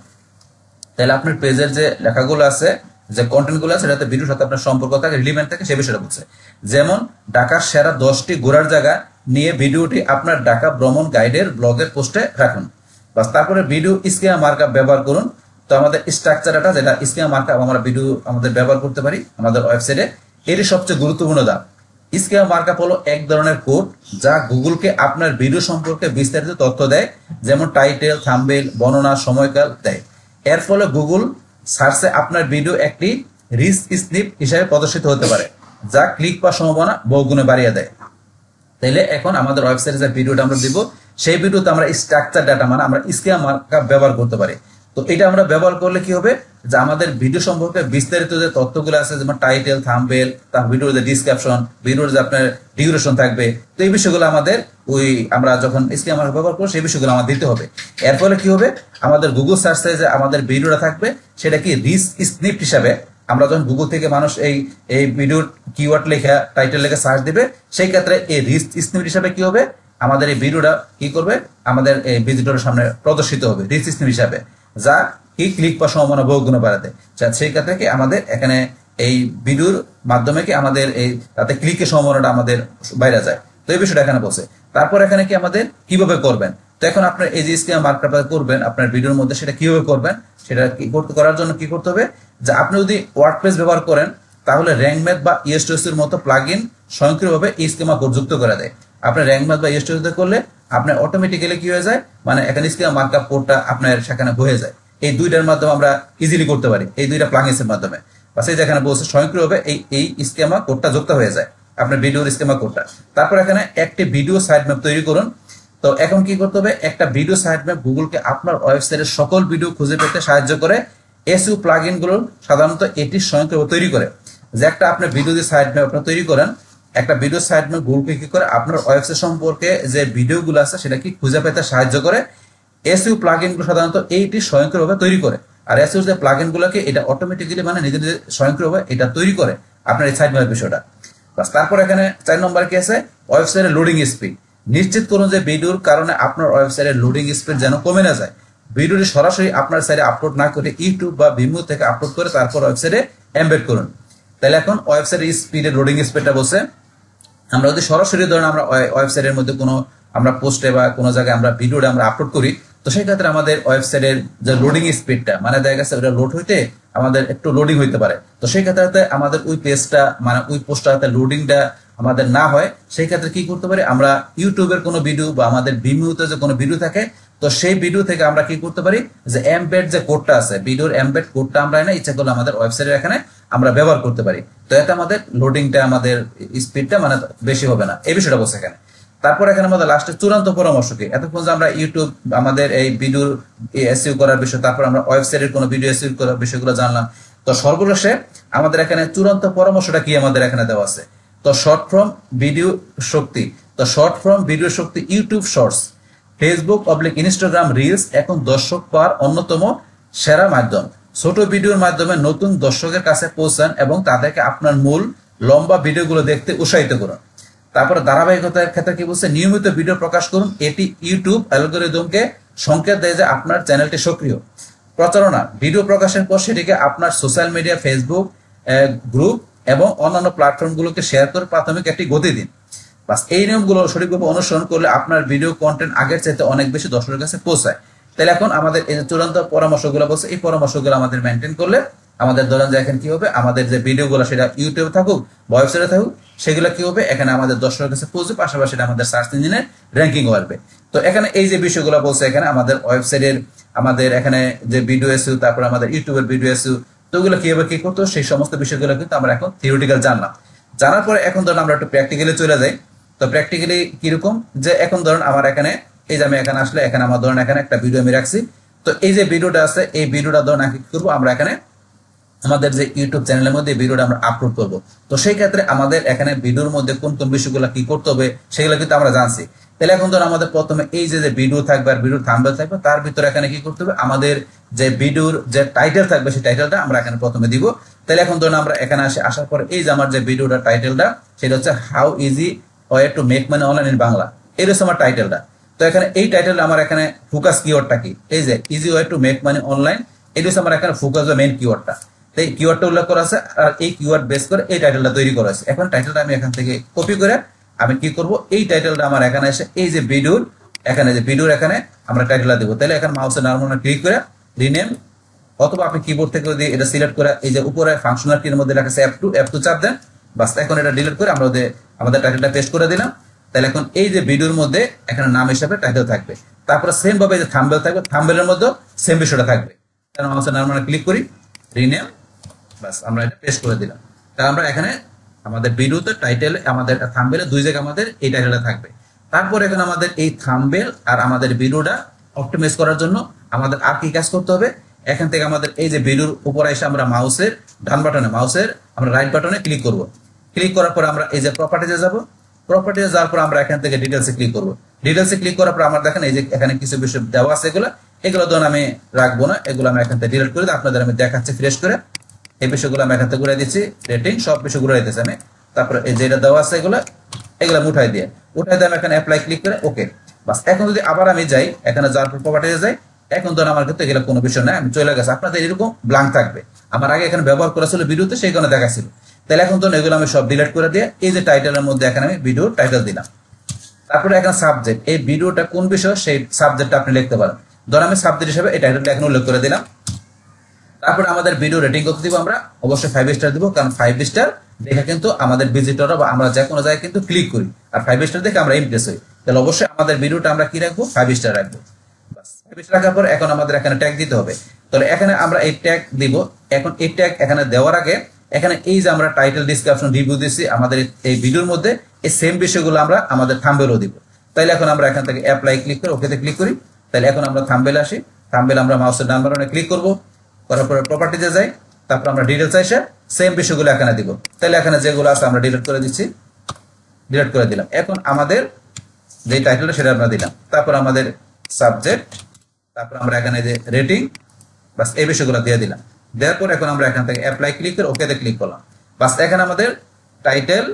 তাহলে আপনার পেজের যে লেখাগুলো আছে, যে কন্টেন্ট গুলো আছে, সেটাতে ভিডিওর সাথে আপনার সম্পর্ক থাকে, রিলেভেন্ট থাকে, সে বিষয়টা বলছে। যেমন ঢাকার সেরা 10টি ঘোরার জায়গা নিয়ে ভিডিওটি আপনার ঢাকা ভ্রমণ গাইডের ব্লগের পোস্টে রাখুন। বাস, তারপরে ভিডিও স্কিমা মার্কআপ ব্যবহার করুন। তো আমাদের স্ট্রাকচারটা যেটা স্কিমা মার্কআপ আমরা ভিডিও আমাদের ব্যবহার করতে পারি আমাদের ওয়েবসাইটে, এটি সবচেয়ে গুরুত্বপূর্ণ ধাপ। স্কিমা মার্কআপ হলো এক ধরনের কোড যা গুগলকে আপনার ভিডিও সম্পর্কে বিস্তারিত তথ্য দেয়, যেমন টাইটেল, থাম্বনেইল, বর্ণনা, সময়কাল দেয়। এর ফলে গুগল সার্চে আপনার ভিডিও একটি রিচ স্নিপ হিসেবে প্রদর্শিত হতে পারে, যা ক্লিক পাওয়ার সম্ভাবনা বহুগুণে বাড়িয়ে দেয়। তাইলে এখন আমাদের ওয়েবসাইটে যে ভিডিওটা আমরা দিব, সেই ভিডিওতে আমরা স্ট্রাকচার ডাটা মানে আমরা স্কিমা মার্কআপ ব্যবহার করতে পারি। তো এটা আমরা ব্যবহার করলে কি হবে, যে আমাদের ভিডিও সম্পর্কে বিস্তারিত যে তথ্যগুলো আছে, যেমন টাইটেল, থাম্বনেইল, তার ভিডিওর যে ডিসক্রিপশন, ভিডিওর যে আপনার ডিউরেশন থাকবে, তো এই বিষয়গুলো আমাদের ওই আমরা যখন স্কিমা মার্কআপ ব্যবহার করব সেই বিষয়গুলো আমাদের দিতে হবে। এর ফলে কি হবে, আমাদের গুগল সার্চে যে আমাদের ভিডিওটা থাকবে সেটা কি রিচ স্নিপ হিসাবে, আমরা যখন গুগল থেকে মানুষ এই ভিডিওর কিওয়ার্ড লেখা, টাইটেল লেখা সার্চ দিবে, সেই ক্ষেত্রে এই রিচ স্নিপ হিসাবে কি হবে, আমাদের এই ভিডিওটা কি করবে, আমাদের এই ভিজিটরের সামনে প্রদর্শিত হবে রিচ স্নিপ হিসাবে, যা কি ক্লিক পাওয়ার সম্ভাবনা বহুগুণে বাড়াতে। সেই ক্ষেত্রে কি আমাদের এখানে এই ভিডিওর মাধ্যমে কি আমাদের এই তাতে ক্লিকের সম্ভাবনাটা আমাদের বাইরে যায়। তো এই বিষয়টা এখানে বসে। তারপর এখানে কি আমাদের কিভাবে করবেন, তো এখন আপনার এই যে স্কিমা মার্কআপ করবেন আপনার ভিডিওর মধ্যে, সেটা কিভাবে করবেন, সেটা কি করার জন্য কি করতে হবে, যে আপনি যদি ওয়ার্ডপ্রেস ব্যবহার করেন তাহলে র্যাঙ্ক ম্যাথ বা ইএসটিএসির মতো প্লাগইন স্বয়ংক্রিয়ভাবে এই স্কিমা কোড যুক্ত করে দেয়। আপনি র্যাঙ্ক ম্যাথ বা ইএসটিএসি করলে আপনার অটোমেটিক্যালি কি হয়ে যায়, মানে এখানে স্কিমা মার্কআপ কোডটা আপনার সেখানে হয়ে যায়। এই দুইটার মাধ্যমে আমরা ইজিলি করতে পারি, এই দুইটা প্লাগইনসের মাধ্যমে। বা সেই যেখানে বলছে স্বয়ংক্রিয়ভাবে এই স্কিমা কোডটা যুক্ত হয়ে যায় আপনার ভিডিওর স্কিমা কোডটা। তারপর এখানে একটি ভিডিও সাইট ম্যাপ তৈরি করুন। তো এখন কি করতে হবে, একটা ভিডিও সাইট ম্যাপ গুগলকে আপনার ওয়েবসাইটের সকল ভিডিও খুঁজে পেতে সাহায্য করে। এসইও প্লাগইন গুলো সাধারণত এটি স্বয়ংক্রিয়ভাবে তৈরি করে, যে একটা আপনি ভিডিও যে সাইট ম্যাপ আপনার তৈরি করেন, একটা ভিডিও সাইট ম্যাপ গুগলকে কি করে আপনার ওয়েবসাইট সম্পর্কে যে ভিডিওগুলো আছে সেটা কি খুঁজে পেতে সাহায্য করে। এসইও প্লাগইন গুলো সাধারণত এইটি স্বয়ংক্রিয়ভাবে তৈরি করে। আর এসইও যে প্লাগইন গুলোকে এটা অটোমেটিক্যালি মানে নিজে নিজে স্বয়ংক্রিয়ভাবে এটা তৈরি করে আপনার এই সাইট ম্যাপ বিষয়টা। তারপর এখানে 4 নম্বর কি আছে, ওয়েবসাইটের লোডিং স্পিড। নিশ্চিত করুন যে ভিডিওর কারণে আপনার ওয়েবসাইটের লোডিং স্পিড যেন কমে না যায়। ভিডিওটি সরাসরি আপনার সাইটে আপলোড না করে ইউটিউব বা ভিমো থেকে আপলোড করে তারপর ওয়েবসাইটে এমবেড করুন। তাহলে এখন ওয়েবসাইটের স্পিডের লোডিং স্পিডটা বলছে, আমরা যদি সরাসরি ধরেন আমরা ওয়েবসাইটের মধ্যে কোনো আমরা পোস্টে বা কোনো জায়গায় আমরা ভিডিওটা আমরা আপলোড করি, তো সেই ক্ষেত্রে আমাদের ওয়েবসাইটের যে লোডিং স্পিডটা মানে দেখা গেছে ওটা লোড হইতে আমাদের একটু লোডিং হইতে পারে। তো সেই ক্ষেত্রে আমাদের ওই পেজটা মানে ওই পোস্টটাতে লোডিংটা আমাদের না হয়, সেই ক্ষেত্রে কি করতে পারি, আমরা ইউটিউবের কোনো ভিডিও বা আমাদের ভিমিওতে যে কোনো ভিডিও থাকে, তো সেই ভিডিও থেকে আমরা কি করতে পারি, যে এমবেড যে কোডটা আছে ভিডিওর এমবেড কোডটা আমরা না ইচ্ছা করলে আমাদের ওয়েবসাইটের এখানে আমরা ব্যবহার করতে পারি। তো এতে আমাদের লোডিংটা আমাদের স্পিডটা মানে বেশি হবে না, এই বিষয়টা বলছে এখানে। তারপর এখানে আমাদের লাস্টে চূড়ান্ত পরামর্শ কি, এতক্ষণ যে আমরা ইউটিউব আমাদের এই ভিডিওর এসইও করার বিষয়, তারপর আমরা ওয়েবসাইটের কোনো ভিডিও এসইও করার বিষয়গুলো জানলাম। তো সর্বশেষে আমাদের এখানে চূড়ান্ত পরামর্শটা কি আমাদের এখানে দেওয়া আছে। তো শর্ট ফর্ম ভিডিও শক্তি, তো শর্ট ফর্ম ভিডিও শক্তি YouTube Shorts, Facebook Instagram Reels এখন দর্শক পাওয়ার অন্যতম সেরা মাধ্যম। ছোট ভিডিওর মাধ্যমে নতুন দর্শকের কাছে পৌঁছান এবং তাদেরকে আপনার মূল লম্বা ভিডিওগুলো দেখতে উৎসাহিত করুন। তারপরে ধারাবাহিকতার ক্ষেত্রে কি বলছে, নিয়মিত ভিডিও প্রকাশ করুন, এটি ইউটিউব অ্যালগরিদমকে সংকেত দেয় যে আপনার চ্যানেলটি সক্রিয়। প্রচারণা, ভিডিও প্রকাশের পর সেটিকে আপনার সোশ্যাল মিডিয়া, ফেসবুক গ্রুপ এবং অন্যান্য প্ল্যাটফর্মগুলোকে শেয়ার করে প্রাথমিক একটি গতি দিন। বাস, এই নিয়মগুলো সঠিকভাবে অনুসরণ করলে আপনার ভিডিও কন্টেন্ট আগের চাইতে অনেক বেশি দর্শকের কাছে পৌঁছায়। তাহলে এখন আমাদের এই চূড়ান্ত পরামর্শগুলো বলছে, এই পরামর্শগুলো আমাদের মেনটেন করলে আমাদের ধরেন যে এখন কি হবে, আমাদের যে ভিডিওগুলো সেটা ইউটিউবে থাকুক বা ওয়েবসাইটে থাকুক, সেগুলো কি হবে, এখানে আমাদের দর্শকের কাছে পৌঁছে, পাশাপাশি আমাদের সার্চ ইঞ্জিনে র্যাঙ্কিং আসবে। তো এখানে এই যে বিষয়গুলো বলছে, এখানে আমাদের ওয়েবসাইটের আমাদের এখানে যে ভিডিও এসইও, তারপর আমাদের ইউটিউবের ভিডিও এসইও, তো ওগুলো কিভাবে কি করতো সেই সমস্ত বিষয়গুলো কিন্তু আমরা এখন থিওরিটিক্যাল জানলাম। জানার পরে এখন ধরুন আমরা একটু প্র্যাকটিক্যালি চলে যাই। তো প্র্যাকটিক্যালি কিরকম, যে এখন ধরুন আমার এখানে এই যে আমি এখানে আসলে এখানে আমার ধরুন এখানে একটা ভিডিও আমি রাখছি। তো এই যে ভিডিওটা আছে, এই ভিডিওটা ধরুন কি করবো, আমরা এখানে আমাদের যে ইউটিউব চ্যানেলের মধ্যে ভিডিওটা আমরা আপলোড করব। তো সেই ক্ষেত্রে আমাদের এখানে ভিডিওর মধ্যে কোন কোন বিষয়গুলো কি করতে হবে সেগুলো কিন্তু আমরা জানছি। তাহলে এখন ধরুন আমাদের প্রথমে এই যে ভিডিও থাকবে আর ভিডিওর থাম্বনেল থাকবে, তার ভিতরে এখানে কি করতে হবে, আমাদের যে ভিডিওর যে টাইটেল থাকবে সেই টাইটেলটা আমরা এখানে প্রথমে দিব। তাহলে এখন ধরুন আমরা এখানে আসার পরে এই যে আমার যে ভিডিওটা টাইটেলটা সেটা হচ্ছে how easy way to make money online in Bangla, এই হচ্ছে আমার টাইটেলটা। তো এখানে এই টাইটেলটা আমার এখানে ফোকাস কিওয়ার্ডটা কি, এই যে easy way to make money online, এই হচ্ছে আমার এখানে ফোকাস বা মেইন কিওয়ার্ডটা। তো এই কিওয়ার্ডটা উল্লেখ করা আছে আর এই কিওয়ার্ড বেস করে এই টাইটেলটা তৈরি করা আছে। এখন টাইটেলটা আমি এখান থেকে কপি করে আমি কি করব, এই টাইটেলটা আমার এখানে এসে এই যে ভিডিওর এখানে যে ভিডিওর এখানে আমরা টাইটেলটা দেবো। তাহলে এখানে মাউসের নার্মাল ক্লিক করে রিনেম, অথবা আপনি কিবোর্ড থেকে যদি এটা সিলেক্ট করে এই যে উপরে ফাংশনাল কির মধ্যে লেখা আছে F2 চাপ দেন, বাস এখন এটা ডিলিট করে আমরা আমাদের টাইটেলটা পেস্ট করে দিলাম। তাহলে এখন এই যে ভিডিওর মধ্যে এখানে নাম হিসাবে টাইটেল থাকবে, তারপরে সেম ভাবে যে থাম্বনেল থাকবে, থাম্বনেলের মধ্যে সেম বিষয়টা থাকবে। তাহলে মাউসের নার্মাল ক্লিক করি, রিনেম, বাস আমরা এটা পেস্ট করে দিলাম। তাহলে আমরা এখানে আমাদের ভিডিওতে টাইটেল আমাদের থাম্বনেলে দুই জায়গায় আমাদের এই টাইটেলটা থাকবে। তারপর এখানে আমাদের এই থাম্বনেল আর আমাদের ভিডিওটা অপটিমাইজ করার জন্য আমাদের আর কি কাজ করতে হবে, এখান থেকে আমাদের এই যে ভিডিওর উপরে এসে আমরা মাউসের ডান বাটনে আমরা রাইট বাটনে ক্লিক করব। ক্লিক করার পর আমরা এই যে প্রপার্টিজে যাব, প্রপার্টিজে যাওয়ার পর আমরা এখান থেকে ডিটেলসে ক্লিক করব। ডিটেলসে ক্লিক করার পর আমরা দেখেন এই যে এখানে কিছু বিষয় দেওয়া আছে, এগুলো ধরুন আমি রাখবো না, এগুলো আমি এখান থেকে ডিলিট করে দিই, আপনাদের আমি দেখাচ্ছি ফ্রেশ করে। এই বিষয়গুলো আমি এখান থেকে ঘুরাই দিচ্ছি, রেটিং সব বিষয় ঘুরাই দিচ্ছি আমি। তারপরে এই যেটা দেওয়া আছে এগুলো আমি উঠাই দিয়ে আমি এখানে অ্যাপ্লাই ক্লিক করে ওকে। বাস এখন যদি আবার আমি যাই এখানে যাওয়ার পর প্রপার্টিজে যাই, এখন ধরুন আমার ক্ষেত্রে এগুলো কোনো বিষয় নাই, আমি চলে গেছে। আপনাদের এরকম ব্ল্যাঙ্ক থাকবে, আমার আগে এখানে ব্যবহার করা ছিল ভিডিওতে, সেই কারণে দেখাচ্ছিল। তাহলে এখন ধরুন এগুলো আমি সব ডিলিট করে দিয়ে এই যে টাইটেলের মধ্যে এখানে আমি ভিডিও টাইটেল দিলাম। তারপরে এখানে সাবজেক্ট, এই ভিডিওটা কোন বিষয় সেই সাবজেক্টটা আপনি লিখতে পারেন। ধরুন আমি সাবজেক্ট হিসেবে এই টাইটেলটা এখানে উল্লেখ করে দিলাম। তারপরে আমাদের ভিডিও রেটিং কত দিব, আমরা অবশ্যই 5 স্টার দিব, কারণ 5 স্টার দেখে কিন্তু আমাদের ভিজিটররা বা আমরা যে কোনো জায়গায় কিন্তু ক্লিক করি, আর 5 স্টার দেখে আমরা ইমপ্রেস হই। তাহলে অবশ্যই আমাদের ভিডিওটা আমরা কি রাখবো, 5 স্টার রাখবো। বাস 5 স্টার রাখার পর এখন আমাদের এখানে ট্যাগ দিতে হবে। তাহলে এখানে আমরা এই ট্যাগ দিব। এখন এই ট্যাগ এখানে দেওয়ার আগে এখানে এই যে আমরা টাইটেল, ডিসক্রিপশন, রিভিউ দিচ্ছি আমাদের এই ভিডিওর মধ্যে, এই সেম বিষয়গুলো আমরা আমাদের থাম্বনেলও দিব। তাইলে এখন আমরা এখান থেকে অ্যাপ্লাই ক্লিক করে ওকেতে ক্লিক করি। তাহলে এখন আমরা থাম্বনেলে আসি, থাম্বনেলে আমরা মাউসের ডান বাটনে ক্লিক করব, করার পরে প্রপার্টিতে যাই, তারপর আমরা ডিটেলস এসে সেম বিষয়গুলো এখানে দিব। তাহলে এখানে যেগুলো আছে আমরা ডিলিট করে দিচ্ছি, ডিলিট করে দিলাম। এখন আমাদের যে টাইটেলটা সেটা আমরা দিলাম, তারপর আমাদের সাবজেক্ট, তারপর আমরা এখানে যে রেটিং, বাস এই বিষয়গুলো দিয়ে দিলাম। দেওয়ার পর এখন আমরা এখান থেকে অ্যাপ্লাই ক্লিক করে ওকেতে ক্লিক করলাম। বাস এখানে আমাদের টাইটেল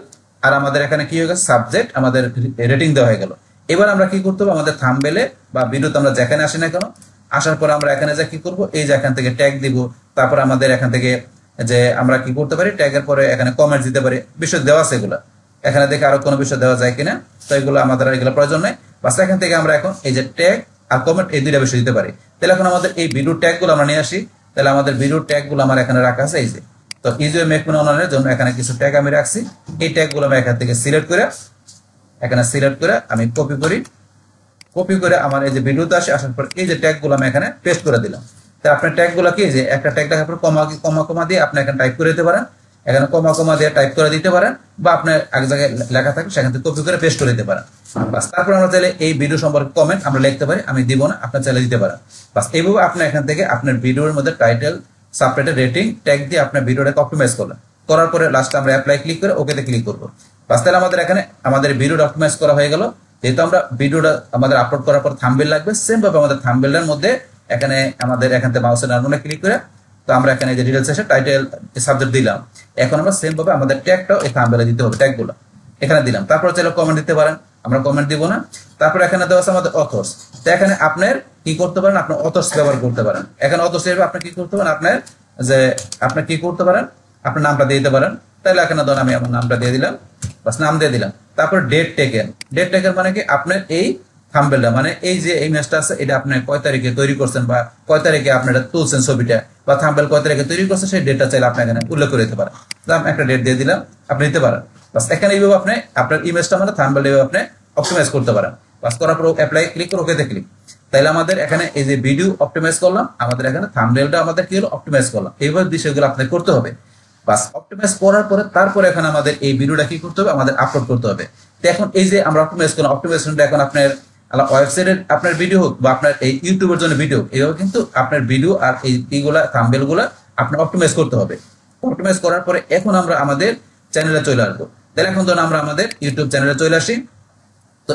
আর আমাদের এখানে কি হয়ে গেছে, সাবজেক্ট, আমাদের রেটিং দেওয়া হয়ে গেল। এবার আমরা কি করতে হবে, আমাদের থাম্বনেলে বা ভিডিওতে আমরা যেখানে আসি না কেন, আসার পর আমরা এখানে যা কি করব, এই যে এখান থেকে ট্যাগ দিব। তারপর আমাদের এখান থেকে যে আমরা কি করতে পারি, ট্যাগের পরে এখানে কমেন্ট দিতে পারি, বিষয় দেওয়া আছে এগুলো, এখানে দেখে আরো কোনো বিষয় দেওয়া যায় কিনা। তো এগুলো আমাদের এগুলো প্রয়োজন নেই। বাস এখান থেকে আমরা এখন এই যে ট্যাগ আর কমেন্ট এই দুইটা বিষয় দিতে পারি। তাহলে এখন আমাদের এই ভিডিও ট্যাগ গুলো আমরা নিয়ে আসি। তাহলে আমাদের ভিডিও ট্যাগ গুলো আমার এখানে রাখা আছে, এই যে তো ইজি মেক মানি অনলাইনের জন্য এখানে কিছু ট্যাগ আমি রাখছি। এই ট্যাগ গুলো আমি এখান থেকে সিলেক্ট করে আমি কপি করি, কপি করে আমার এই যে ভিডিওতে আসার পর এই যে ট্যাগ গুলো আমি এখানে পেস্ট করে দিলাম। তো আপনার ট্যাগ গুলো কি, যে একটা ট্যাগ দেখার পর কমা দিয়ে আপনি এখানে টাইপ করে দিতে পারেন, এখানে কমা দিয়ে টাইপ করে দিতে পারেন, বা আপনার এক জায়গায় লেখা থাকে সেখান থেকে কপি করে পেস্ট করে দিতে পারেন। বাস তারপর আমরা চাইলে এই ভিডিও সম্পর্কে কমেন্ট আমরা লিখতে পারি, আমি দিব না, আপনার চাইলে দিতে পারেন। বাস এইভাবে আপনি এখান থেকে আপনার ভিডিওর মধ্যে টাইটেল, সাবটাইটেল, রেটিং, ট্যাগ দিয়ে আপনার ভিডিওটাকে অপটিমাইজ করলেন। করার পরে লাস্টে আমরা অ্যাপ্লাই ক্লিক করে ওকেতে ক্লিক করবো। বাস তাহলে আমাদের এখানে আমাদের ভিডিওটা অপটিমাইজ করা হয়ে গেল। যেহেতু আমরা ভিডিওটা আমাদের আপলোড করার পর থাম্বনেল লাগবে, সেম ভাবে আমাদের থাম্বনেলের মধ্যে এখানে আমাদের এখান থেকে মাউসের নার্মালে ক্লিক করে তো আমরা এখানে যে ডিটেলস এসে টাইটেল, সাবজেক্ট দিলাম। এখন আমরা সেম ভাবে আমাদের ট্যাগটাও এই থাম্বনেলে দিতে হবে, ট্যাগগুলো এখানে দিলাম। তারপর চাইলে কমেন্ট দিতে পারেন, আমরা কমেন্ট দিব না। তারপর এখানে দেওয়া আছে আমাদের অথর্স। তো এখানে আপনার কি করতে পারেন, আপনার অথর্স ব্যবহার করতে পারেন। এখানে অথর্স হিসেবে আপনি কি করতে পারেন, আপনি কি করতে পারেন, আপনার নামটা দিয়ে দিতে পারেন। তাহলে এখানে ধরুন আমি আমার নামটা দিয়ে দিলাম, বাস নাম দিয়ে দিলাম। তারপর ডেট টেকেন মানে কি, আপনার এই থাম্বনেলটা মানে এই যে ইমেজটা আছে এটা আপনি কয় তারিখে তৈরি করছেন বা কয় তারিখে আপনি এটা তুলছেন ছবিটা, বা থাম্বনেল কয় তারিখে তৈরি করছেন সেই ডেটটা চাইলে আপনি এখানে উল্লেখ করে দিতে পারেন। আমি একটা ডেট দিয়ে দিলাম, আপনি দিতে পারেন। বাস এখানে এইভাবে আপনি আপনার ইমেজটা মানে থাম্বনেল এইভাবে আপনি অপটিমাইজ করতে পারেন। বাস করার পর অ্যাপ্লাই ক্লিক করে ওকেতে ক্লিক। তাইলে আমাদের এখানে এই যে ভিডিও অপটিমাইজ করলাম, আমাদের এখানে থাম্বনেলটা আমাদের কি হলো, অপটিমাইজ করলাম। এইভাবে বিষয়গুলো আপনাকে করতে হবে। বাস অপটিমাইজ করার পরে তারপরে এখানে আমাদের এই ভিডিওটা কি করতে হবে, আমাদের আপলোড করতে হবে। তো এখন এই যে আমরা অপটিমাইজ করলাম, অপটিমাইজেশনটা এখন আপনার ওয়েবসাইটের আপনার ভিডিও হোক বা আপনার এই ইউটিউবের জন্য ভিডিও, এইভাবে কিন্তু আপনার ভিডিও আর এইগুলা থাম্বনেলগুলা আপনার অপটিমাইজ করতে হবে। অপটিমাইজ করার পরে এখন আমরা আমাদের চ্যানেলে চলে আসবো। তাহলে এখন ধরুন আমরা আমাদের ইউটিউব চ্যানেলে চলে আসি। তো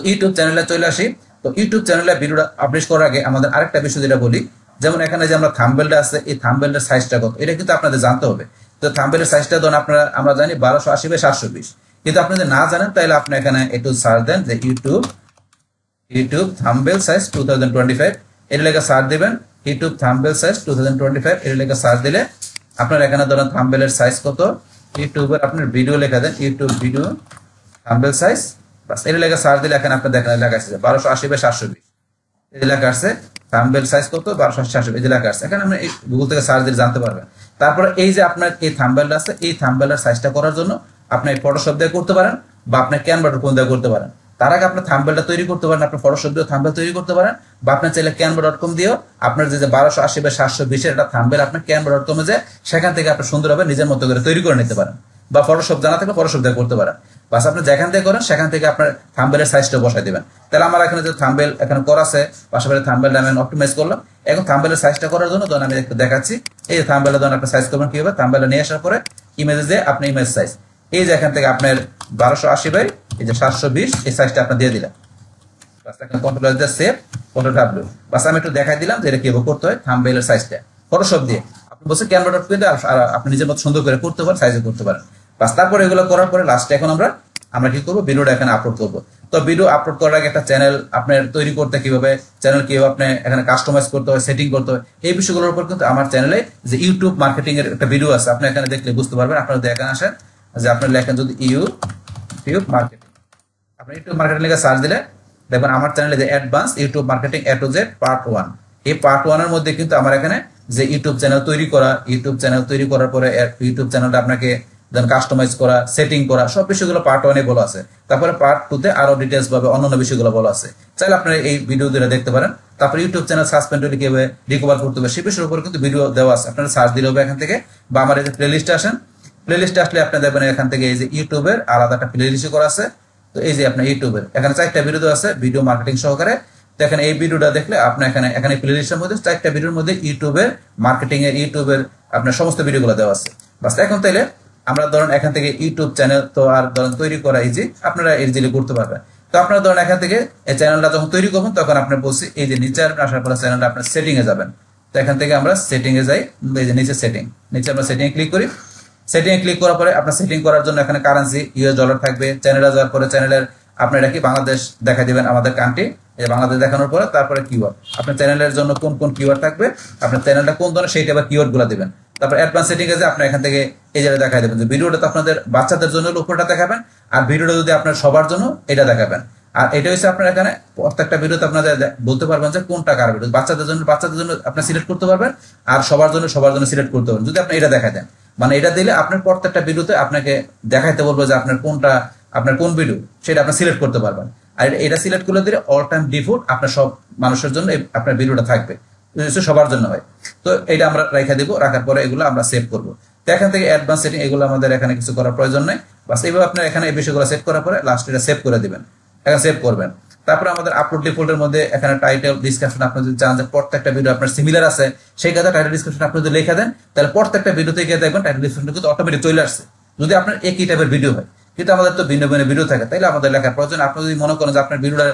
ইউটিউব চ্যানেলে ভিডিওটা পাবলিশ করার আগে আমাদের আরেকটা বিষয় যেটা বলি, যেমন এখানে যে আমরা থাম্বনেলটা আছে, এই থাম্বনেলটার সাইজটা কত, এটা কিন্তু আপনাদের জানতে হবে। তো থাম্বনেলের সাইজটা ধরুন আমরা জানি 1280x720, কিন্তু আপনি যদি না জানেন তাহলে আপনি এখানে একটু সার্চ দেন যে ইউটিউব থাম্বনেল সাইজ 2025, এর লেখা সার্চ দিবেন। ইউটিউব থাম্বনেল সাইজ 2025 এর লেখা সার্চ দিলে আপনার এখানে ধরেন থাম্বনেলের সাইজ কত, ইউটিউবের আপনার ভিডিও লেখা দেন, ইউটিউব ভিডিও থাম্বনেল সাইজ, বাস এর লেখা সার্চ দিলে এখানে আপনি দেখেন লেখা আছে 1280x720, এই লেখা আছে থাম্বনেল সাইজ কত 1280x720, এই লেখা আছে। এখানে আপনি গুগল থেকে সার্চ দিয়ে জানতে পারবেন। তারপরে এই যে আপনার এই থাম্বনেলটা আছে, এই থাম্বনেলের সাইজটা করার জন্য আপনি ফটোশপ দিয়ে করতে পারেন বা আপনি ক্যানভা ডট কম দিয়ে করতে পারেন। তার আগে আপনি থাম্বনেলটা তৈরি করতে পারেন, আপনি ফটোশপ দিয়ে থাম্বনেল তৈরি করতে পারেন, বা আপনি চাইলে ক্যানভা ডট কম দিয়েও আপনার যে 1280x720 একটা থাম্বনেল আপনি ক্যানভা ডট কমে যে সেখান থেকে আপনি সুন্দরভাবে নিজের মতো করে তৈরি করে নিতে পারেন, বা ফটোশপ জানা থাকলে ফটোশপ দিয়ে করতে পারেন। বাস আপনি যেখান থেকে করেন সেখান থেকে আপনার থাম্বনেলের সাইজটা বসাই দিবেন। তাহলে আমার এখানে যে থাম্বনেল এখানে করা আছে, পাশাপাশি থাম্বনেলটা আমি অপটিমাইজ করলাম। এখন থাম্বনেলের সাইজটা করার জন্য ধরুন আমি একটু দেখাচ্ছি। এই থাম্বনেলটা ধরুন আপনি সাইজ করবেন কিভাবে, থাম্বনেলটা নিয়ে আসার পরে ইমেজে যে আপনি ইমেজ সাইজ এই যে এখান থেকে আপনার 1280x720 এই সাইজটা আপনি দিয়ে দিলেন। বাস এখন কন্ট্রোল দিয়ে সেভ, কন্ট্রোল ডাব্লিউ। বাস আমি একটু দেখাই দিলাম যে এটা কিভাবে করতে হয় থাম্বনেলের সাইজটা ফটোশপ দিয়ে। আপনি বলছেন ক্যানভা ডট কম আর আপনি নিজের মতো সুন্দর করে করতে পারেন, সাইজে করতে পারেন। বাস তারপরে এগুলো করার পরে লাস্টে এখন আমরা কি করবো, ভিডিওটা এখানে আপলোড করবো। তো ভিডিও আপলোড করার আগে একটা চ্যানেল আপনার তৈরি করতে কিভাবে, চ্যানেল কিভাবে আপনি এখানে কাস্টমাইজ করতে হয়, সেটিং করতে হয়, এই বিষয়গুলোর উপর কিন্তু আমার চ্যানেলে যে ইউটিউব মার্কেটিং এর একটা ভিডিও আছে, আপনি এখানে দেখলে বুঝতে পারবেন। আপনারা যদি এখানে আসেন যে আপনার লেখেন যদি ইউটিউব মার্কেটিং, আপনি ইউটিউব মার্কেটিং লেখা সার্চ দিলে দেখবেন আমার চ্যানেলে যে advance YouTube marketing A to Z part 1, এই পার্ট 1 এর মধ্যে কিন্তু আমার এখানে যে ইউটিউব চ্যানেল তৈরি করার পরে ইউটিউব চ্যানেলটা আপনাকে দেন কাস্টমাইজ করা, সেটিং করা, সব বিষয়গুলো পার্ট 1 এ বলা আছে। তারপরে পার্ট 2 তে আরো ডিটেইলস ভাবে অন্যান্য বিষয়গুলো বলা আছে, চাইলে আপনারা এই ভিডিও দুটো দেখতে পারেন। তারপরে ইউটিউব চ্যানেল সাসপেন্ড হলে কিভাবে রিকভার করতে হবে সেই বিষয়ের উপর কিন্তু ভিডিও দেওয়া আছে, আপনারা সার্চ দিলে হবে এখান থেকে। বা আমার এই যে প্লেলিস্টে আসেন, প্লেলিস্টে আসলে আপনি দেখবেন এখান থেকে এই যে ইউটিউবের আলাদা একটা প্লেলিস্ট করা আছে। তো এই যে আপনার ইউটিউবের এখানে 4টা ভিডিও আছে ভিডিও মার্কেটিং সহকারে। তো এখানে এই ভিডিওটা দেখলে আপনি এখানে প্লেলিস্টের মধ্যে 4টা ভিডিওর মধ্যে ইউটিউবের মার্কেটিং এর ইউটিউবের আপনার সমস্ত ভিডিওগুলো দেওয়া আছে। বাস এখন তাইলে আমরা ধরুন এখান থেকে ইউটিউব চ্যানেল তো আর ধরুন তৈরি করা ইজি, আপনারা ইজিলি করতে পারবেন। তো আপনারা ধরুন এখান থেকে এই চ্যানেলটা যখন তৈরি করবেন তখন আপনি বলছি এই যে নিচে আসার পরে চ্যানেলটা আপনার সেটিং এ যাবেন। তো এখান থেকে আমরা সেটিং এ যাই, এই যে নিচে আমরা সেটিং এ ক্লিক করি। সেটিং এ ক্লিক করার পরে আপনার সেটিং করার জন্য এখানে কারেন্সি US ডলার থাকবে। চ্যানেলে যাওয়ার পরে চ্যানেলের আপনি এটা কি বাংলাদেশ দেখা দিবেন, আমাদের কান্ট্রি এই বাংলাদেশ দেখানোর পরে তারপরে কিওয়ার্ড আপনার চ্যানেলের জন্য কোন কিওয়ার্ড থাকবে, আপনার চ্যানেলটা কোন ধরনের সেই টাইপের কিওয়ার্ড গুলো দিবেন। তারপর অ্যাডভান্স সেটিং এ যে আপনি এখান থেকে এই জায়গায় দেখাই দেবেন যে ভিডিওটা তো আপনাদের বাচ্চাদের জন্য উপরটা দেখাবেন, আর ভিডিওটা যদি আপনার সবার জন্য এটা দেখাবেন। আর এটা হচ্ছে আপনার এখানে প্রত্যেকটা ভিডিওতে আপনাদের বলতে পারবেন যে কোনটা কার ভিডিও, বাচ্চাদের জন্য আপনি সিলেক্ট করতে পারবেন, আর সবার জন্য সিলেক্ট করতে পারবেন যদি আপনি এটা দেখাই দেন। মানে এটা দিলে আপনার প্রত্যেকটা ভিডিওতে আপনাকে দেখাইতে বলবো যে আপনার কোন ভিডিও সেটা আপনি সিলেক্ট করতে পারবেন। আর এটা সিলেক্ট করলে দিলে অল টাইম ডিফল্ট আপনার সব মানুষের জন্য আপনার ভিডিওটা থাকবে, সবার জন্য হয়। তো এটা আমরা রেখে দিব, রাখার পরে এগুলো আমরা সেভ করবো। তো এখান থেকে অ্যাডভান্স সেটিং এগুলো আমাদের এখানে কিছু করার প্রয়োজন নেই। বাস এইভাবে আপনার এখানে এই বিষয়গুলো সেট করার পরে লাস্ট এটা সেভ করে দিবেন, এখানে সেভ করবেন। তারপরে আমাদের আপলোড ডিফল্টের মধ্যে এখানে টাইটেল ডিসক্রিপশন আপনি যদি চান যে প্রত্যেকটা ভিডিও আপনার সিমিলার আছে সেই কথা টাইটেল ডিসক্রিপশন আপনি যদি লিখে দেন তাহলে প্রত্যেকটা ভিডিওতে গিয়ে দেখবেন টাইটেল ডিসক্রিপশন কিন্তু অটোমেটিক চলে আসছে যদি আপনার একই টাইপের ভিডিও হয়। কিন্তু আমাদের তো ভিন্ন ভিন্ন ভিডিও থাকে, তাইলে আমাদের লেখার প্রয়োজন। আপনি যদি মনে করেন যে আপনার ভিডিওটা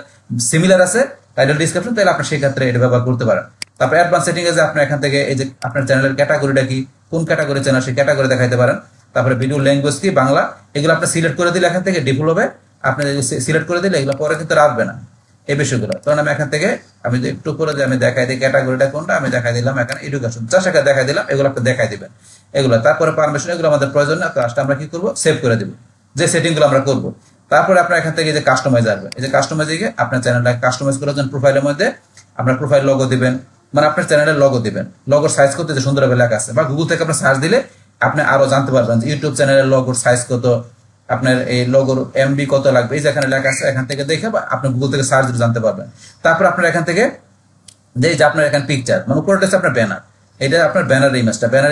সিমিলার আছে টাইটেল ডিসক্রিপশন, তাহলে আপনি সেই ক্ষেত্রে এটা ব্যবহার করতে পারেন। তারপর অ্যাডভান্স সেটিং এ যে আপনি এখান থেকে এই যে আপনার চ্যানেলের ক্যাটাগরিটা কি, কোন ক্যাটাগরি চ্যানেল সেই ক্যাটাগরি দেখাইতে পারেন। তারপরে ভিডিও ল্যাঙ্গুয়েজ কি বাংলা, এগুলো আপনি সিলেক্ট করে দিলে এখান থেকে ডিফল্ট হবে। আপনি সিলেক্ট করে দিলে এগুলো পরে কিন্তু রাখবে না এই বিষয়গুলো। তখন আমি এখান থেকে আমি একটু করে আমি দেখাই দিই ক্যাটাগরিটা কোনটা, আমি দেখাই দিলাম এখানে এডুকেশন, যা শাখা দেখাই দিলাম এগুলো আপনি দেখাই দিবেন এগুলো। তারপরে পারমিশন এগুলো আমাদের প্রয়োজন না, তো লাস্টে আমরা কি করবো সেভ করে দিব যে সেটিং গুলো আমরা করবো। তারপরে আপনার এখান থেকে যে কাস্টমাইজ আসবে, এই যে কাস্টমাইজে গিয়ে আপনার চ্যানেলটা কাস্টমাইজ করার জন্য প্রোফাইলের মধ্যে আপনার প্রোফাইল লগো দিবেন, মানে আপনার চ্যানেলের লগো দিবেন। লগোর সাইজ করতে যে সুন্দরভাবে লেখা আছে, বা গুগল থেকে আপনার সার্চ দিলে আপনি আরো জানতে পারবেন যে ইউটিউব চ্যানেলের লগোর সাইজ কত, আপনার এই লোগোর MB কত লাগবে, এই যে এখানে লেখা আছে এখান থেকে দেখে বা আপনি গুগল থেকে সার্চ দিয়ে জানতে পারবেন। তারপর আপনার এখান থেকে যে আপনার এখানে পিকচার মানে উপরটা হচ্ছে আপনার ব্যানার, এটা আপনার ব্যানার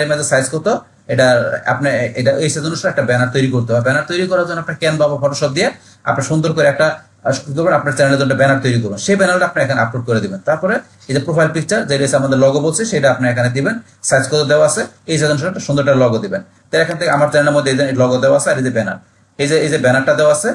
ইমেজের সাইজ কত, এটা আপনি এটা এই সেজন্য একটা ব্যানার তৈরি করতে হবে। ব্যানার তৈরি করার জন্য আপনার ক্যানভা বা ফটোশপ দিয়ে আপনি সুন্দর করে একটা আপনার চ্যানেলের জন্য ব্যানার তৈরি করবেন, সেই ব্যানারটা আপনি এখানে আপলোড করে দিবেন। তারপরে এই যে প্রোফাইল পিকচার যেটা আমাদের লগো বলছে সেটা আপনি এখানে দিবেন, সাইজ কত দেওয়া আছে এই সেজন্য একটা সুন্দর একটা লগো দিবেন। তো এখান থেকে আমার চ্যানেলের মধ্যে এই লগো দেওয়া আছে, আর এই যে ব্যানার, এই যে ব্যানারটা দেওয়া আছে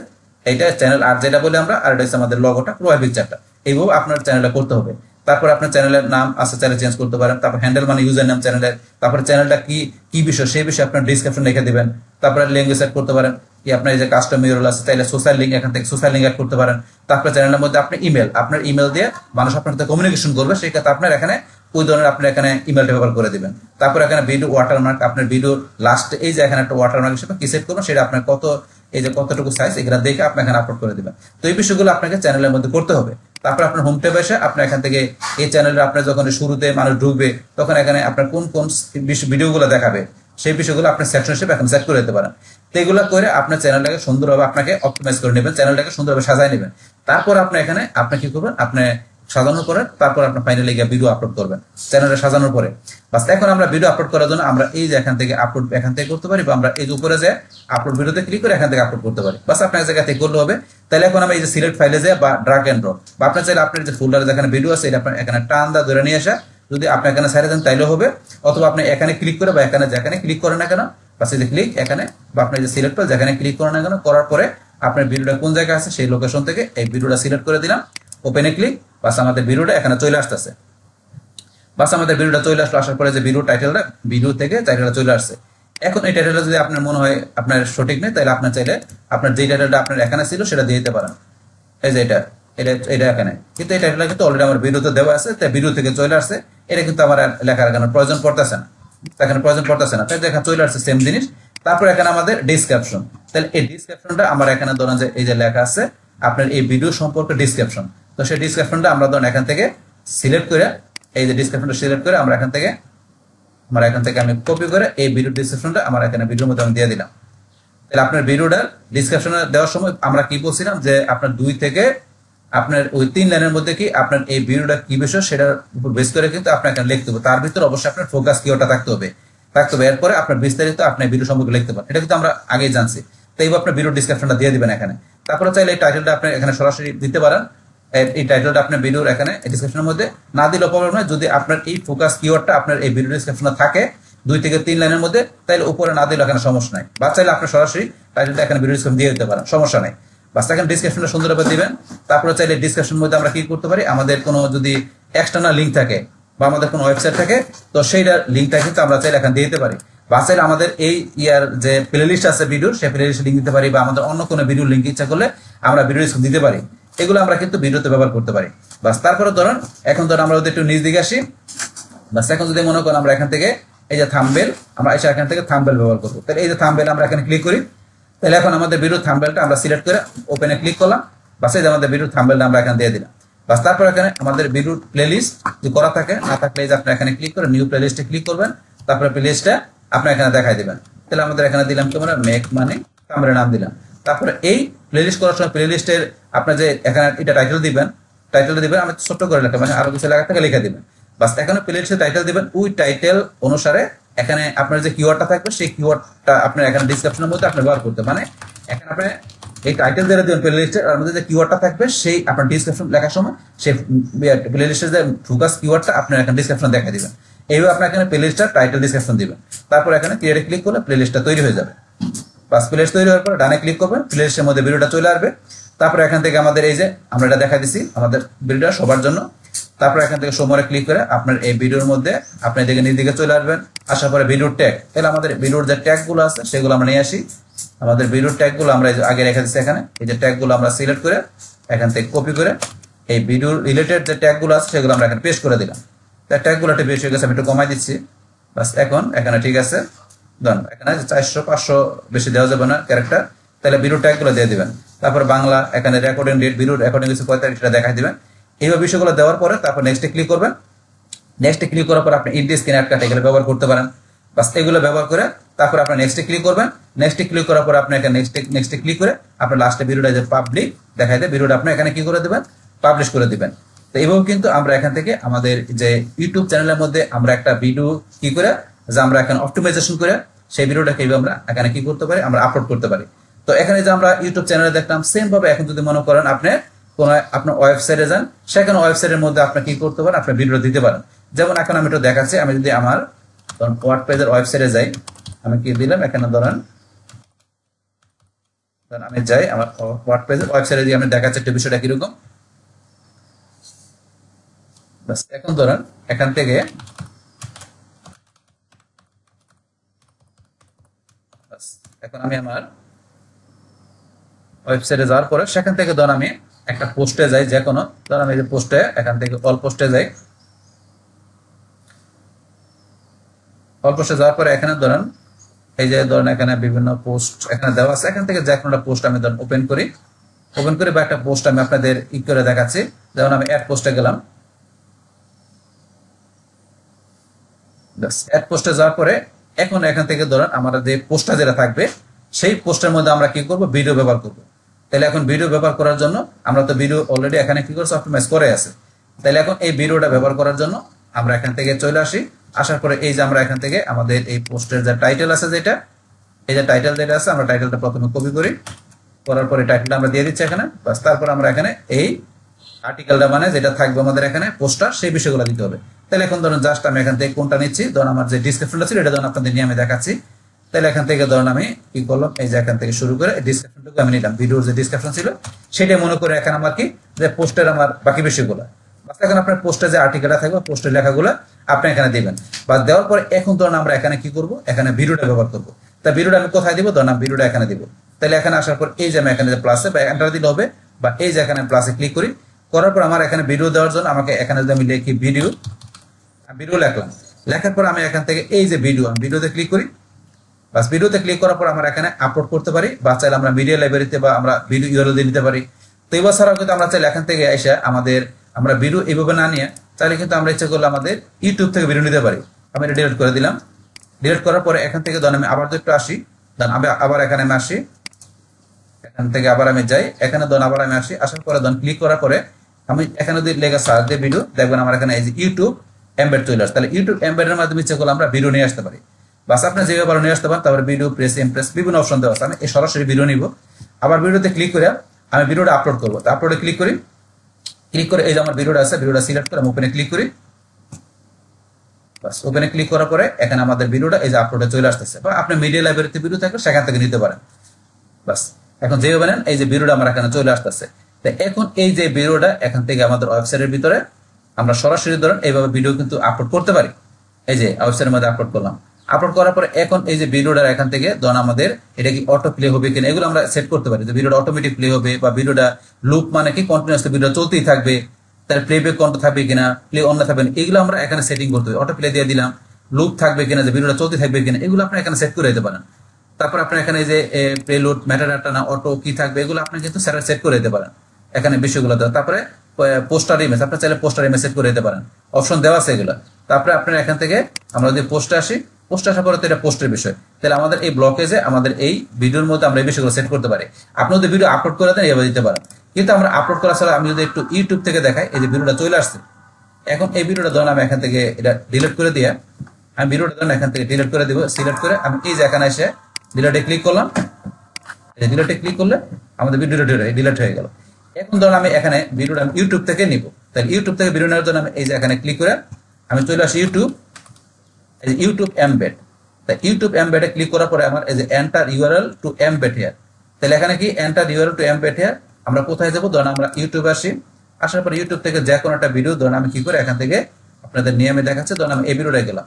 এইটা চ্যানেল আর যেটা বলে আমরা, আর এটা হচ্ছে আমাদের লগোটা প্রোফাইল পিকচারটা। এইভাবে আপনার চ্যানেলটা করতে হবে। তারপর আপনার চ্যানেলের নাম আছে, চ্যানেল চেঞ্জ করতে পারেন। তারপর হ্যান্ডেল মানে ইউজার নাম চ্যানেলের, তারপর চ্যানেলটা কি কি বিষয় সেই বিষয়ে আপনার ডিসক্রিপশন লিখে দিবেন। তারপরে ল্যাঙ্গুয়েজ সেট করতে পারেন, কি আপনার এই যে কাস্টম ইউআরএল আছে, তাইলে সোশ্যাল লিঙ্ক, এখান থেকে সোশ্যাল লিঙ্ক অ্যাড করতে পারেন। তারপরে চ্যানেলের মধ্যে আপনি ইমেল, আপনার ইমেল দিয়ে মানুষ আপনার সাথে কমিউনিকেশন করবে, সেই ক্ষেত্রে আপনার এখানে ওই ধরনের আপনি এখানে ইমেলটা ব্যবহার করে দিবেন। তারপর এখানে ভিডিও ওয়াটারমার্ক, আপনার ভিডিও লাস্টে এই যে এখানে একটা ওয়াটারমার্ক হিসেবে কি সেট করবেন, সেটা আপনার কত এই যে কতটুকু সাইজ এগুলো দেখে আপনি এখানে আপলোড করে দিবেন। তো এই বিষয়গুলো আপনাকে চ্যানেলের মধ্যে করতে হবে। তারপর আপনার হোম ট্যাবে এসে আপনি এখান থেকে এই চ্যানেলে আপনার যখন শুরুতে মানুষ ঢুকবে তখন এখানে আপনার কোন কোন ভিডিওগুলো দেখাবে সেই বিষয়গুলো আপনি সেকশন হিসেবে এখন সেট করে দিতে পারেন। তো এগুলো করে আপনার চ্যানেলটাকে সুন্দরভাবে আপনাকে অপটিমাইজ করে নেবেন, চ্যানেলটাকে সুন্দরভাবে সাজায় নেবেন। তারপর আপনি এখানে আপনি কি করবেন, আপনি সাজানোর পরে তারপর আপনি ফাইনালি গিয়ে ভিডিও আপলোড করবেন চ্যানেলে সাজানোর পরে। বাস এখন আমরা ভিডিও আপলোড করার জন্য আমরা এই যে এখান থেকে আপলোড এখান থেকে করতে পারি, বা আমরা এই যে উপরে যে আপলোড ভিডিওতে ক্লিক করে এখান থেকে আপলোড করতে পারি। বাস আপনার জায়গা থেকে করলে হবে। তাহলে এখন আমরা এই যে সিলেক্ট ফাইলে যায় বা ড্রাগ এন্ড ড্রপ, বা আপনার চাইলে আপনার যে ফোল্ডারে যেখানে ভিডিও আছে এটা আপনার এখানে টান দা ধরে নিয়ে আসা, যদি আপনি এখানে সাইডে দেন তাইলে হবে। অথবা আপনি এখানে ক্লিক করে বা এখানে যেখানে ক্লিক করেন না কেন, বাস এই যে ক্লিক এখানে বা আপনি যে সিলেক্ট করে যেখানে ক্লিক করেন না কেন, করার পরে আপনার ভিডিওটা কোন জায়গায় আছে সেই লোকেশন থেকে এই ভিডিওটা সিলেক্ট করে দিলাম, ওপেনে ক্লিক, বাস আমাদের ভিডিওটা এখানে চলে আসতেছে। বাস আমাদের ভিডিওটা চলে আসলো, আসার পরে যে ভিডিও টাইটেলটা ভিডিও থেকে টাইটেলটা চলে আসছে। এখন এই টাইটেলটা যদি আপনার মনে হয় আপনার সঠিক নেই, তাহলে আপনার চাইলে আপনার যে টাইটেলটা আপনার এখানে ছিল সেটা দিয়ে দিতে পারেন। এই যে এটা এটা এটা এখানে, কিন্তু এই টাইটেলটা কিন্তু অলরেডি আমার ভিডিওতে দেওয়া আছে, তাই ভিডিও থেকে চলে আসছে। এটা কিন্তু আমার লেখার এখানে প্রয়োজন পড়তেছে না, এখানে প্রয়োজন পড়তেছে না, তাই এখানে চলে আসছে সেম জিনিস। তারপর এখানে আমাদের ডিসক্রিপশন, তাহলে এই ডিসক্রিপশনটা আমার এখানে ধরেন যে এই যে লেখা আছে আপনার এই ভিডিও সম্পর্কে ডিসক্রিপশন, তো সেই ডিসক্রিপশনটা আমরা ধরেন এখান থেকে সিলেক্ট করে এই যে ডিসক্রিপশনটা সিলেক্ট করে আমরা এখান থেকে আমি কপি করে এই ভিডিও ডিসক্রিপশনটা আমার এখানে ভিডিওর মধ্যে আমি দিয়ে দিলাম। তাহলে আপনার ভিডিওটা ডিসক্রিপশনে দেওয়ার সময় আমরা কি বলছিলাম যে আপনার 2 থেকে আপনার ওই 3 লাইনের মধ্যে কি আপনার এই ভিডিওটা কি বিষয় সেটার উপর বেস করে কিন্তু আপনার এখানে লিখতে হবে। তার ভিতরে অবশ্যই আপনার ফোকাস কিওয়ার্ডটা থাকতে হবে। এরপরে আপনার বিস্তারিত আপনার ভিডিও সম্পর্কে লিখতে পারেন, এটা কিন্তু আমরা আগেই জানছি। তাই আপনার ভিডিও ডিসক্রিপশনটা দিয়ে দিবেন এখানে। তারপরে চাইলে এই টাইটেলটা আপনি এখানে সরাসরি দিতে পারেন, এই টাইটেলটা আপনার ভিডিওর এখানে ডিসক্রিপশনের মধ্যে না দিলে প্রবলেম নয়। যদি আপনার এই ফোকাস কিওয়ার্ডটা আপনার এই ভিডিও ডিসক্রিপশনে থাকে 2 থেকে 3 লাইনের মধ্যে, তাহলে উপরে না দিলে এখানে সমস্যা নাই, বা চাইলে আপনি সরাসরি টাইটেলটা এখানে ভিডিও ডিসক্রিপশন দিয়ে দিতে পারেন, সমস্যা নাই। বাস এখানে ডিসক্রিপশনটা সুন্দরভাবে দিবেন। তারপরে চাইলে ডিসক্রিপশনের মধ্যে আমরা কি করতে পারি, আমাদের কোনো যদি এক্সটার্নাল লিঙ্ক থাকে বা আমাদের কোনো ওয়েবসাইট থাকে, তো সেইটার লিঙ্কটা কিন্তু আমরা চাইলে এখানে দিয়ে দিতে পারি। বা চাইলে আমাদের এই ইয়ার যে প্লেলিস্ট আছে ভিডিওর, সেই প্লেলিস্ট লিঙ্ক দিতে পারি, বা আমাদের অন্য কোনো ভিডিওর লিঙ্ক ইচ্ছা করলে আমরা ভিডিও ডিসক্রিপশন দিতে পারি। এগুলো আমরা কিন্তু ভিডিওতে ব্যবহার করতে পারি। বাস তারপরে ধরুন এখন ধরুন আমরা ওদের একটু নিচ দিকে আসি। বাস এখন যদি মনে করেন আমরা এখান থেকে এই যে থাম্বনেল, আমরা এসে এখান থেকে থাম্বনেল ব্যবহার করবো, তাহলে এই যে থাম্বনেল আমরা এখানে ক্লিক করি। তাহলে এখন আমাদের ভিডিও থাম্বনেলটা আমরা সিলেক্ট করে ওপেনে ক্লিক করলাম, বাস এই যে আমাদের ভিডিও থাম্বনেলটা আমরা এখানে দিয়ে দিলাম। বাস তারপর এখানে আমাদের ভিডিও প্লেলিস্ট যদি করা থাকে, না থাকলে এই যে আপনি এখানে ক্লিক করে নিউ প্লেলিস্টে ক্লিক করবেন, তারপরে প্লেলিস্টটা আপনি এখানে দেখাই দিবেন। তাহলে আমাদের এখানে দিলাম কি আমরা মেক মানে থাম্বনেল নাম দিলাম। তারপরে এই প্লেলিস্ট করার সময় প্লেলিস্টের আপনার যে এখানে এটা টাইটেলটা দিবেন আমি ছোট্ট করে লিখলাম, মানে আরো কিছু লেখা থেকে লিখে দিবেন। বাস এখানে প্লেলিস্টের টাইটেল দিবেন, ওই টাইটেল অনুসারে এখানে আপনার যে কিওয়ার্ডটা থাকবে সেই কিওয়ার্ডটা আপনার এখানে ডিসক্রিপশনের মধ্যে আপনি ব্যবহার করতে, মানে এখানে আপনি এই টাইটেল দিয়ে দিবেন প্লেলিস্টের, আর মধ্যে যে কিওয়ার্ডটা থাকবে সেই আপনার ডিসক্রিপশন লেখার সময় সেই প্লেলিস্টের যে ফোকাস কিওয়ার্ডটা আপনার এখানে ডিসক্রিপশন দেখা দিবেন। এইভাবে আপনি এখানে প্লেলিস্টটা টাইটেল ডিসক্রিপশন দিবেন। তারপর এখানে ক্রিয়েটে ক্লিক করলে প্লেলিস্টটা তৈরি হয়ে যাবে। বাস প্লেলিস্ট তৈরি হওয়ার পর ডানে ক্লিক করবেন, প্লেলিস্টের মধ্যে ভিডিওটা চলে আসবে। তারপর এখান থেকে আমাদের এই যে আমরা এটা দেখা দিছি আমাদের ভিডিওটা সবার জন্য। তারপর এখান থেকে সমরে ক্লিক করে আপনার এই ভিডিওর মধ্যে আপনি এদিকে নিচ দিকে চলে আসবেন। আসার পরে ভিডিওর ট্যাগ, তাহলে আমাদের ভিডিওর যে ট্যাগগুলো আছে সেগুলো আমরা নিয়ে আসি। আমাদের ভিডিওর ট্যাগগুলো আমরা আগে রেখে দিচ্ছি এখানে, এই যে ট্যাগগুলো আমরা সিলেক্ট করে এখান থেকে কপি করে এই ভিডিওর রিলেটেড যে ট্যাগগুলো আছে সেগুলো আমরা এখানে পেস্ট করে দিলাম। ট্যাগগুলো একটু বেশি হয়ে গেছে, আমি একটু কমাই দিচ্ছি। বাস এখন এখানে ঠিক আছে, ধরুন এখানে 400-500 বেশি দেওয়া যাবে না ক্যারেক্টার, তাহলে ভিডিও ট্যাগগুলো দিয়ে দিবেন। তারপর বাংলা এখানে রেকর্ডিং ডেট, ভিডিও রেকর্ডিং হচ্ছে 45, সেটা দেখাই দিবেন। এইভাবে বিষয়গুলো দেওয়ার পরে তারপর নেক্সটে ক্লিক করবেন। নেক্সটে ক্লিক করার পর আপনি ইনডি স্ক্রিন অ্যাড কাট এগুলো ব্যবহার করতে পারেন। বাস এগুলো ব্যবহার করে তারপর আপনি নেক্সটে ক্লিক করবেন। নেক্সটে ক্লিক করার পর আপনি এখানে নেক্সটে ক্লিক করে আপনার লাস্টে ভিডিওটা যে পাবলিক দেখাই দেয়, ভিডিওটা আপনি এখানে কি করে দেবেন, পাবলিশ করে দিবেন। তো এইভাবে কিন্তু আমরা এখান থেকে আমাদের যে ইউটিউব চ্যানেলের মধ্যে আমরা একটা ভিডিও কি করে যে আমরা এখানে অপটিমাইজেশন করে সেই ভিডিওটাকে এইভাবে আমরা এখানে কি করতে পারি, আমরা আপলোড করতে পারি। তো এখানে যে আমরা ইউটিউব চ্যানেলে দেখলাম, সেম ভাবে এখন যদি মনে করেন আপনি কোন আপনার ওয়েবসাইটে যান, সেখানে ওয়েবসাইটের মধ্যে আপনি কি করতে পারেন, আপনার ভিডিও দিতে পারেন। যেমন এখন আমি একটু দেখাচ্ছি, আমি যদি আমার ওয়ার্ডপ্রেসের ওয়েবসাইটে যাই, আমি কি দিলাম এখানে ধরেন আমি যাই আমার ওয়ার্ডপ্রেসের ওয়েবসাইটে দিয়ে আমি দেখাচ্ছি একটা বিষয়টা কিরকম। বাস এখন ধরেন এখান থেকে এখন আমি আমার ওয়েবসাইটে যাওয়ার পরে সেখান থেকে ধর আমি একটা পোস্টে যাই, যে কোনো ধর আমি যে পোস্টে এখান থেকে অল পোস্টে যাই। অল পোস্টে যাওয়ার পরে এখানে ধরেন এই যে ধরেন এখানে বিভিন্ন পোস্ট এখানে দেওয়া আছে, এখান থেকে যে কোনো একটা পোস্ট আমি ধরেন ওপেন করি বা একটা পোস্ট আমি আপনাদের করে দেখাচ্ছি। যেমন আমি অ্যাড পোস্টে গেলাম, অ্যাড পোস্টে যাওয়ার পরে এখন এখান থেকে ধরেন আমার যে পোস্টটা যেটা থাকবে সেই পোস্টের মধ্যে আমরা কি করব, ভিডিও ব্যবহার করব। তাহলে এখন ভিডিও ব্যবহার করার জন্য আমরা তো ভিডিও অলরেডি এখানে কি করছি, অপটিমাইজ করে আছে। তাহলে এখন এই ভিডিওটা ব্যবহার করার জন্য আমরা এখান থেকে চলে আসি। আসার পরে এই যে আমরা এখান থেকে আমাদের এই পোস্টের যে টাইটেল আছে, যেটা এই যে টাইটেল যেটা আছে, আমরা টাইটেলটা প্রথমে কপি করি, করার পরে টাইটেলটা আমরা দিয়ে দিচ্ছি এখানে। বাস তারপর আমরা এখানে এই আর্টিকেলটা মানে যেটা থাকবে আমাদের এখানে পোস্টটা, সেই বিষয়গুলো দিতে হবে। তাহলে এখন ধরুন জাস্ট আমি এখান থেকে কোনটা নিচ্ছি, ধরুন আমার যে ডিসক্রিপশনটা ছিল এটা ধরুন আপনাদের নিয়ে আমি দেখাচ্ছি। তাহলে এখান থেকে ধরুন আমি কি করলাম, এই যে এখান থেকে শুরু করে ডিসক্রিপশনটুকু আমি নিলাম, ভিডিওর যে ডিসক্রিপশন ছিল সেটাই মনে করে এখানে আমার কি যে পোস্টের আমার বাকি বিষয়গুলো। বাস এখন আপনার পোস্টে যে আর্টিকেলটা থাকবে, পোস্টের লেখাগুলো আপনি এখানে দিবেন। বাস দেওয়ার পরে এখন ধরুন আমরা এখানে কি করব, এখানে ভিডিওটা ব্যবহার করবো। তা ভিডিওটা আমি কোথায় দিব, ধরুন আমি ভিডিওটা এখানে দিব। তাহলে এখানে আসার পর এই যে আমি এখানে যে প্লাসে বা এন্টার দিলে হবে, বা এই যে এখানে প্লাসে ক্লিক করি, করার পর আমার এখানে ভিডিও দেওয়ার জন্য আমাকে এখানে যদি আমি লিখি ভিডিও লিখলাম, লেখার পর আমি এখান থেকে এই যে ভিডিও, আমি ভিডিওতে ক্লিক করি। বাস ভিডিওতে ক্লিক করার পর আমরা এখানে আপলোড করতে পারি, বা চাইলে আমরা মিডিয়া লাইব্রেরিতে বা আমরা ভিডিও ইউআরএল দিয়ে নিতে পারি। তো এবার ছাড়াও কিন্তু আমরা চাইলে এখান থেকে এসে আমরা ভিডিও এইভাবে না নিয়ে চাইলে কিন্তু আমরা ইচ্ছা করলে আমাদের ইউটিউব থেকে ভিডিও নিতে পারি। আমি এটা ডিলিট করে দিলাম। ডিলিট করার পরে এখান থেকে ধরেন আমি আবার একটু আসি, ধরেন আমি আবার এখানে আমি আসি, এখান থেকে আবার আমি যাই, এখানে ধরেন আবার আমি আসি। আসার পরে ধরেন ক্লিক করার পরে আমি এখানে যদি লেখা সার্চ দিয়ে ভিডিও দেখবেন আমার এখানে এই যে ইউটিউব এমবেড চলে আসে। তাহলে ইউটিউব এমবেডের মাধ্যমে ইচ্ছা করলে আমরা ভিডিও নিয়ে আসতে পারি। বাস আপনি যেভাবে নিয়ে আসতে পারেন। তারপরে ভিডিও প্রেস ইমপ্রেস বিভিন্ন অপশন দেওয়া আছে। আমি এই সরাসরি ভিডিও নিব, আবার ভিডিওতে ক্লিক করে আমি ভিডিওটা আপলোড করবো। তো আপলোডে ক্লিক করি, ক্লিক করে এই যে আমার ভিডিওটা আছে, ভিডিওটা সিলেক্ট করে আমি ওপেনে ক্লিক করি। বাস ওপেনে ক্লিক করার পরে এখানে আমাদের ভিডিওটা এই যে আপলোডে চলে আসতেছে, বা আপনি মিডিয়া লাইব্রেরিতে ভিডিও থাকলে সেখান থেকে নিতে পারেন। বাস এখন যেভাবে নেন এই যে ভিডিওটা আমার এখানে চলে আসতেছে। তো এখন এই যে ভিডিওটা এখান থেকে আমাদের ওয়েবসাইটের ভিতরে আমরা সরাসরি ধরেন এইভাবে ভিডিও কিন্তু আপলোড করতে পারি। এই যে ওয়েবসাইটের মধ্যে আপলোড করলাম, আপলোড করার পরে এখন এই যে ভিডিওটা এখান থেকে ধরুন আমাদের এটা কি অটো প্লে হবে কিনা এগুলো আমরা সেট করতে পারি, যে ভিডিওটা অটোমেটিক প্লে হবে, বা ভিডিওটা লুপ মানে কি কন্টিনিউয়াসলি ভিডিও চলতেই থাকবে, তার প্লেব্যাক কন্ট্রোল থাকবে কিনা, প্লে অন থাকবে না, এগুলো আমরা এখানে সেটিং করতে হবে। অটো প্লে দিয়ে দিলাম, লুপ থাকবে কিনা, যে ভিডিওটা চলতে থাকবে কিনা, এগুলো আপনি এখানে সেট করে দিতে পারেন। তারপর আপনি এখানে যে প্রেলোড মেটাডাটা না অটো কি থাকবে এগুলো আপনি কিন্তু সেট করে দিতে পারেন এখানে বিষয়গুলো দেওয়া। তারপরে পোস্টার ইমেজ আপনি চাইলে পোস্টার ইমেজ সেট করে দিতে পারেন, অপশন দেওয়া আছে এগুলো। তারপরে আপনার এখান থেকে আমরা যদি পোস্টে আসি, পোস্টে আসার পরে তো এটা পোস্টের বিষয়, তাহলে আমাদের এই ব্লকেজে আমাদের এই ভিডিওর মধ্যে আমরা এই বিষয়গুলো সেট করতে পারি। আপনি যদি ভিডিও আপলোড করে দেন এভাবে দিতে পারেন। কিন্তু আমরা আপলোড করা ছাড়া আমি যদি একটু ইউটিউব থেকে দেখাই, এই যে ভিডিওটা চলে আসছে, এখন এই ভিডিওটা ধরুন আমি এখান থেকে এটা ডিলিট করে দিয়ে আমি ভিডিওটা ধরুন এখান থেকে ডিলিট করে দিব। সিলেক্ট করে আমি এই যে এখানে এসে ডিলিটে ক্লিক করলাম, ডিলিটে ক্লিক করলে আমাদের ভিডিওটা ডিলিট হয়ে গেল। এখন ধরুন আমি এখানে ভিডিওটা আমি ইউটিউব থেকে নিব, তাহলে ইউটিউব থেকে ভিডিও নেওয়ার জন্য আমি এই যে এখানে ক্লিক করে আমি চলে আসি ইউটিউব, এই যে ইউটিউব এমবেড। তাই ইউটিউব এমবেডে ক্লিক করার পরে আমার এই যে enter URL two embed here, তাহলে এখানে কি enter URL two embed here, আমরা কোথায় যাবো, ধরুন আমরা ইউটিউবে আসি। আসার পর ইউটিউব থেকে যে কোনো একটা ভিডিও ধরুন আমি কি করে এখান থেকে আপনাদের নিয়মে দেখাচ্ছে, ধরুন আমি এই ভিডিওটায় গেলাম।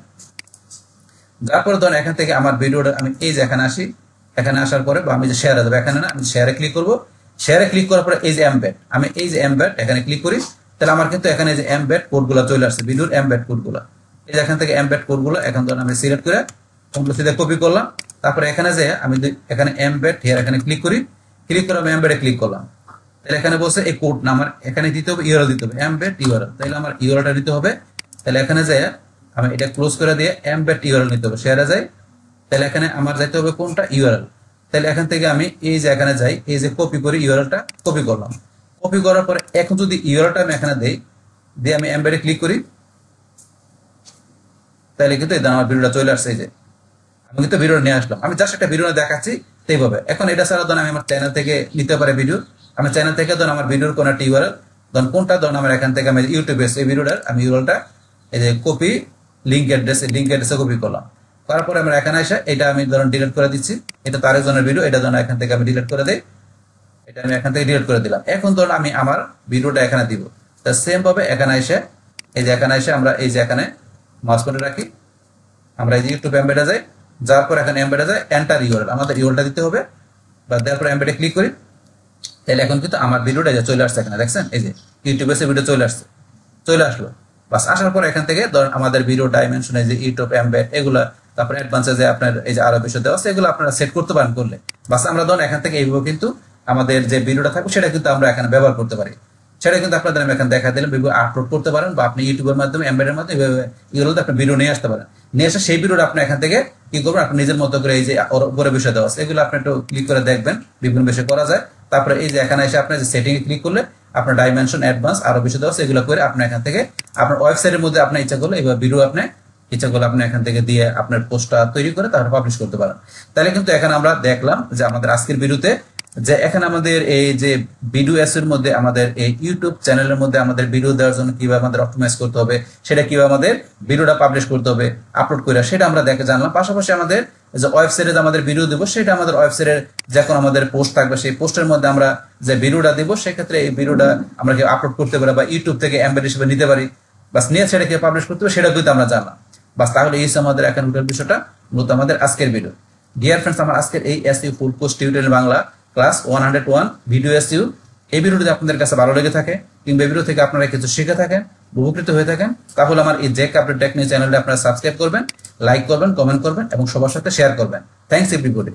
যার পরে ধরুন এখান থেকে আমার ভিডিওটা আমি এই যে এখানে আসি, এখানে আসার পরে বা আমি যে শেয়ারে দেবো, এখানে না আমি শেয়ারে ক্লিক করবো। শেয়ারে ক্লিক করার পরে এই যে এমবেড, আমি এই যে এমবেড এখানে ক্লিক করি, তাহলে আমার কিন্তু এখানে যে এমবেড কোডগুলো চলে আসছে, ভিডিওর এমবেড কোডগুলো। এই যে এখান থেকে এমবেড কোডগুলো এখন ধরুন আমি সিলেক্ট করে কপি করলাম। তারপরে এখানে যে আমি এখানে এমবেড হিয়ার এখানে ক্লিক করি, ক্লিক করে আমি এমবেডে ক্লিক করলাম। তাহলে এখানে বলছে এই কোড না আমার এখানে দিতে হবে, ইউআরএল দিতে হবে, এমবেড ইউআরএল। তাহলে আমার ইউআরএলটা দিতে হবে। তাহলে এখানে যে আমি এটা ক্লোজ করে দিয়ে এমবেড ইউআরএল নিতে হবে, শেয়ারে যাই। তাহলে এখানে আমার যাইতে হবে কোনটা, ইউআরএল। তাহলে এখান থেকে আমি এই যে এখানে যাই, এই যে কপি করি ইউআরএলটা কপি করলাম। কপি করার পরে এখন যদি ইউআরএলটা আমি এখানে দেই, দিয়ে আমি এমবেডে ক্লিক করি, তাহলে কিন্তু আমার ভিডিওটা চলে আসছে। এই যে আমি কিন্তু ভিডিও নিয়ে আসলাম, আমি জাস্ট একটা ভিডিও দেখাচ্ছি সেইভাবে। এখন এটা ছাড়া ধরুন আমি আমার চ্যানেল থেকে নিতে পারি ভিডিও, আমি চ্যানেল থেকে ধরুন আমার ভিডিওর কোন একটা ইউআরএল ধরুন কোনটা, ধরুন আমার এখান থেকে আমি ইউটিউবে এই ভিডিওটার আমি ইউআরএলটা এই যে কপি লিঙ্ক অ্যাড্রেসে কপি করলাম। তারপরে আমরা এখানে এসে এটা আমি ধরুন ডিলিট করে দিচ্ছি, এটা তার একজনের ভিডিও, এটা ধরুন এখান থেকে আমি ডিলিট করে দিই, এটা আমি এখান থেকে ডিলিট করে দিলাম। এখন ধরুন আমি আমার ভিডিওটা এখানে দিব, তা সেম ভাবে এখানে এসে এই যে এখানে এসে আমরা এই যে এখানে মাউস পয়েন্টার রাখি, আমরা এই যে ইউটিউব এমবেডে যাই, যাওয়ার পর এখানে এমবেডে যাই, এন্টার ইউআরএল, আমাদের ইউআরএলটা দিতে হবে, বা দেওয়ার পর এমবেডে ক্লিক করি, তাহলে এখন কিন্তু আমার ভিডিওটা চলে আসছে এখানে, দেখছেন এই যে ইউটিউবে ভিডিও চলে আসলো। বাস আসার পর এখান থেকে ধরেন আমাদের ভিডিও ডাইমেনশন, এই যে ইউটিউব এমবেড এগুলা, তারপর অ্যাডভান্সে যে আপনার এই যে আরো বিষয় দেওয়া আছে এগুলো আপনারা সেট করতে পারেন করলে, বাস আমরা ধরেন এখান থেকে এইভাবে কিন্তু আমাদের যে ভিডিওটা থাকবে সেটা কিন্তু আমরা এখানে ব্যবহার করতে পারি। সেটা কিন্তু আপনাদের আমি এখানে দেখা দিলাম, ভিডিও আপলোড করতে পারেন, বা আপনি ইউটিউবের মাধ্যমে এমবেডের মাধ্যমে এগুলোতে আপনি ভিডিও নিয়ে আসতে পারেন। নিয়ে এসে সেই ভিডিওটা আপনি এখান থেকে কি করবেন, আপনি নিজের মতো করে এই যে উপরে বিষয় দেওয়া আছে এগুলো আপনি একটু ক্লিক করে দেখবেন, বিভিন্ন বিষয় করা যায়। তারপরে এই যে এখানে এসে আপনার যে সেটিং এ ক্লিক করলে আপনার ডাইমেনশন, অ্যাডভান্স আরো বিষয় দেওয়া আছে এগুলো করে আপনি এখান থেকে আপনার ওয়েবসাইটের মধ্যে আপনার ইচ্ছা করলে এইভাবে ভিডিও আপনি ইচ্ছা করলে আপনি এখান থেকে দিয়ে আপনার পোস্টটা তৈরি করে তারপর পাবলিশ করতে পারেন। তাহলে কিন্তু এখানে আমরা দেখলাম যে আমাদের আজকের ভিডিওতে যে এখানে আমাদের এই যে ভিডিও এর মধ্যে আমাদের এই ইউটিউব চ্যানেলের মধ্যে আমাদের ভিডিও দেওয়ার জন্য কিভাবে আমাদের অপটিমাইজ করতে হবে, সেটা কিভাবে আমাদের ভিডিওটা পাবলিশ করতে হবে আপলোড করে, সেটা আমরা দেখে জানলাম। পাশাপাশি আমাদের যে ওয়েবসাইটে আমাদের ভিডিও দেবো সেটা আমাদের ওয়েবসাইটের যখন আমাদের পোস্ট থাকবে সেই পোস্টের মধ্যে আমরা যে ভিডিওটা দেবো সেক্ষেত্রে এই ভিডিওটা আমরা কি আপলোড করতে পারি বা ইউটিউব থেকে এমবেড হিসেবে নিতে পারি, বাস নিয়ে সেটাকে পাবলিশ করতে হবে, সেটা কিন্তু আমরা জানলাম। বাস তাহলে এই আমাদের এখানকার বিষয়টা মূলত আমাদের আজকের ভিডিও। ডিয়ার ফ্রেন্ডস, আমার আজকের এই SEO full course tutorial Bangla class 101 video SEO এই ভিডিওটি আপনাদের কাছে ভালো লেগে থাকে কিংবা ভিডিও থেকে আপনারা কিছু শিখে থাকেন, উপকৃত হয়ে থাকেন, তাহলে আমার এই জেক আপডেট টেকনিক চ্যানেলটা আপনারা সাবস্ক্রাইব করবেন, লাইক করবেন, কমেন্ট করবেন এবং সবার সাথে শেয়ার করবেন। Thanks everybody.